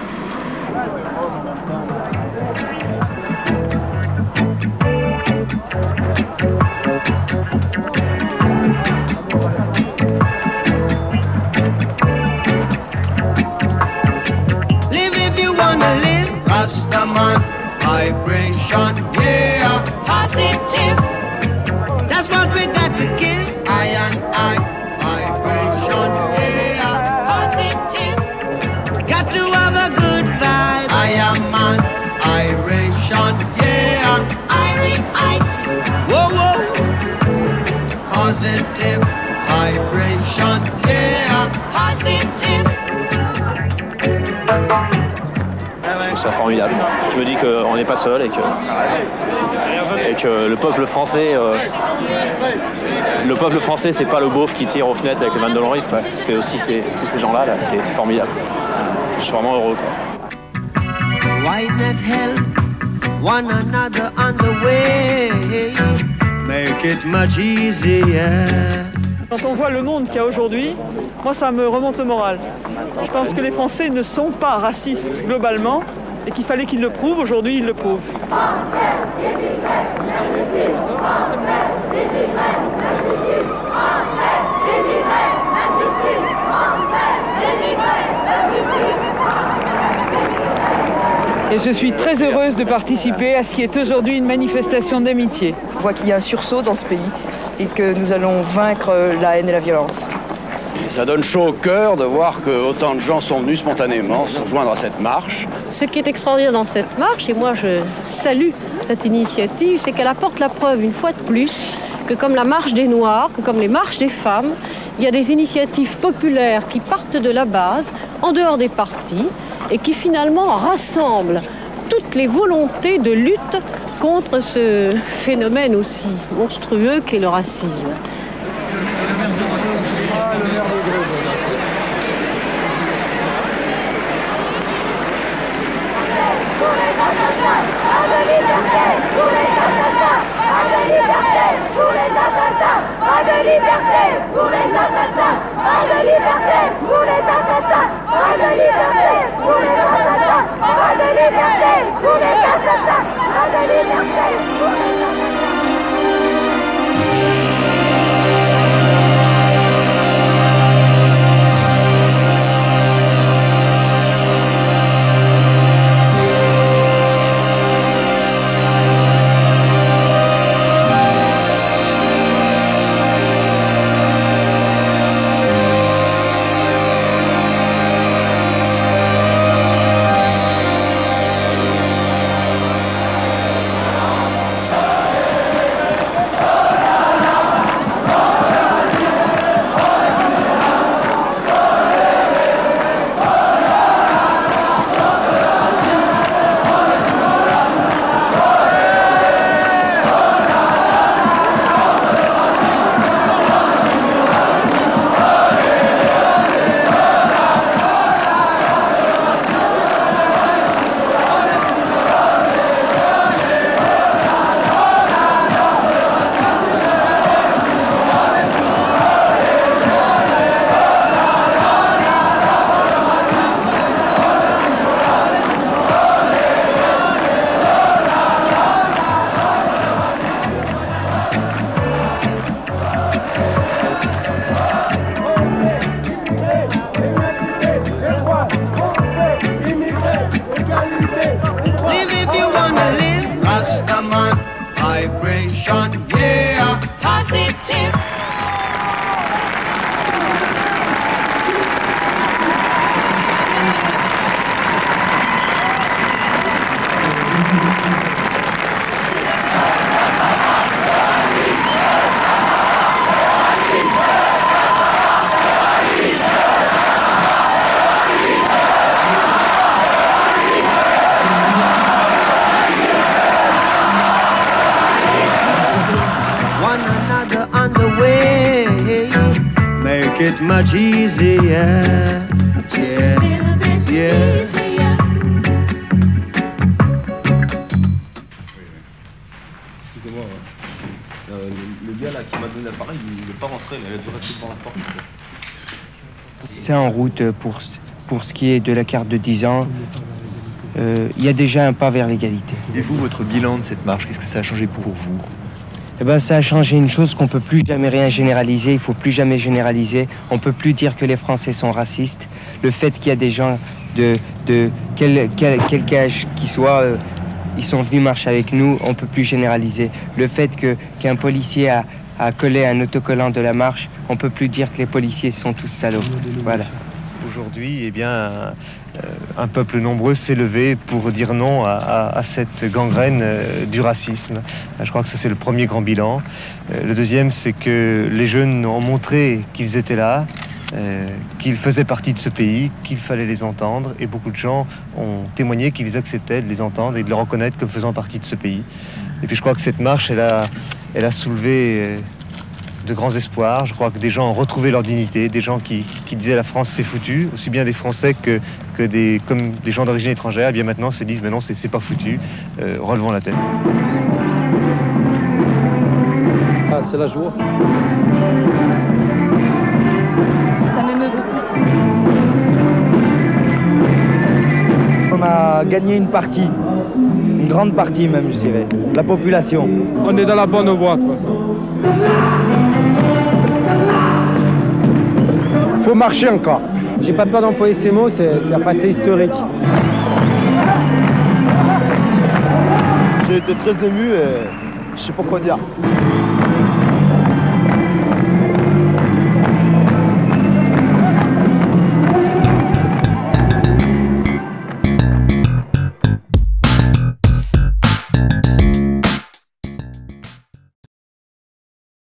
Rastaman vibration, yeah. Positive. That's what we got to give. I and I vibration, yeah. Positive. Got to have a good vibe. I am an iration, yeah. Irites. Whoa, whoa. Positive vibration, yeah. Positive. Je trouve ça formidable. Je me dis qu'on n'est pas seul et que le peuple français, c'est pas le beauf qui tire aux fenêtres avec les mains de l'enrive. C'est aussi tous ces gens-là, là, c'est formidable. Je suis vraiment heureux. Why not help one another on the way? Make it much easier. Quand on voit le monde qu'il y a aujourd'hui, moi ça me remonte le moral. Je pense que les Français ne sont pas racistes globalement et qu'il fallait qu'ils le prouvent. Aujourd'hui, ils le prouvent. Et je suis très heureuse de participer à ce qui est aujourd'hui une manifestation d'amitié. On voit qu'il y a un sursaut dans ce pays et que nous allons vaincre la haine et la violence. Et ça donne chaud au cœur de voir que autant de gens sont venus spontanément se joindre à cette marche. Ce qui est extraordinaire dans cette marche, et moi je salue cette initiative, c'est qu'elle apporte la preuve une fois de plus que comme la marche des Noirs, que comme les marches des femmes, il y a des initiatives populaires qui partent de la base, en dehors des partis, et qui finalement rassemblent toutes les volontés de lutte contre ce phénomène aussi monstrueux qu'est le racisme. it much easier. Just a little bit easier. Excusez-moi, le gars là qui m'a donné l'appareil, il n'est pas rentré, il a dû rester devant la porte. C'est en route pour ce qui est de la carte de 10 ans. Il y a déjà un pas vers l'égalité. Et vous, votre bilan de cette marche, qu'est-ce que ça a changé pour vous? Eh ben, ça a changé une chose qu'on ne peut plus jamais rien généraliser, il ne faut plus jamais généraliser. On ne peut plus dire que les Français sont racistes. Le fait qu'il y a des gens de quel âge qu'ils soient, ils sont venus marcher avec nous, on ne peut plus généraliser. Le fait qu'un policier a collé un autocollant de la marche, on ne peut plus dire que les policiers sont tous salauds. Voilà. Aujourd'hui, eh bien, un peuple nombreux s'est levé pour dire non à cette gangrène du racisme. Je crois que ça, c'est le premier grand bilan. Le deuxième, c'est que les jeunes ont montré qu'ils étaient là, qu'ils faisaient partie de ce pays, qu'il fallait les entendre. Et beaucoup de gens ont témoigné qu'ils acceptaient de les entendre et de les reconnaître comme faisant partie de ce pays. Et puis je crois que cette marche, elle a soulevé de grands espoirs. Je crois que des gens ont retrouvé leur dignité, des gens qui disaient la France c'est foutu, aussi bien des Français comme des gens d'origine étrangère, et bien maintenant se disent mais non, c'est pas foutu, relevons la tête. Ah, c'est la joie. Ça m'émeut beaucoup. On a gagné une partie, une grande partie même, je dirais, de la population. On est dans la bonne voie de toute façon. Faut marcher encore. J'ai pas peur d'employer ces mots, c'est un passé historique. J'ai été très ému et je sais pas quoi dire.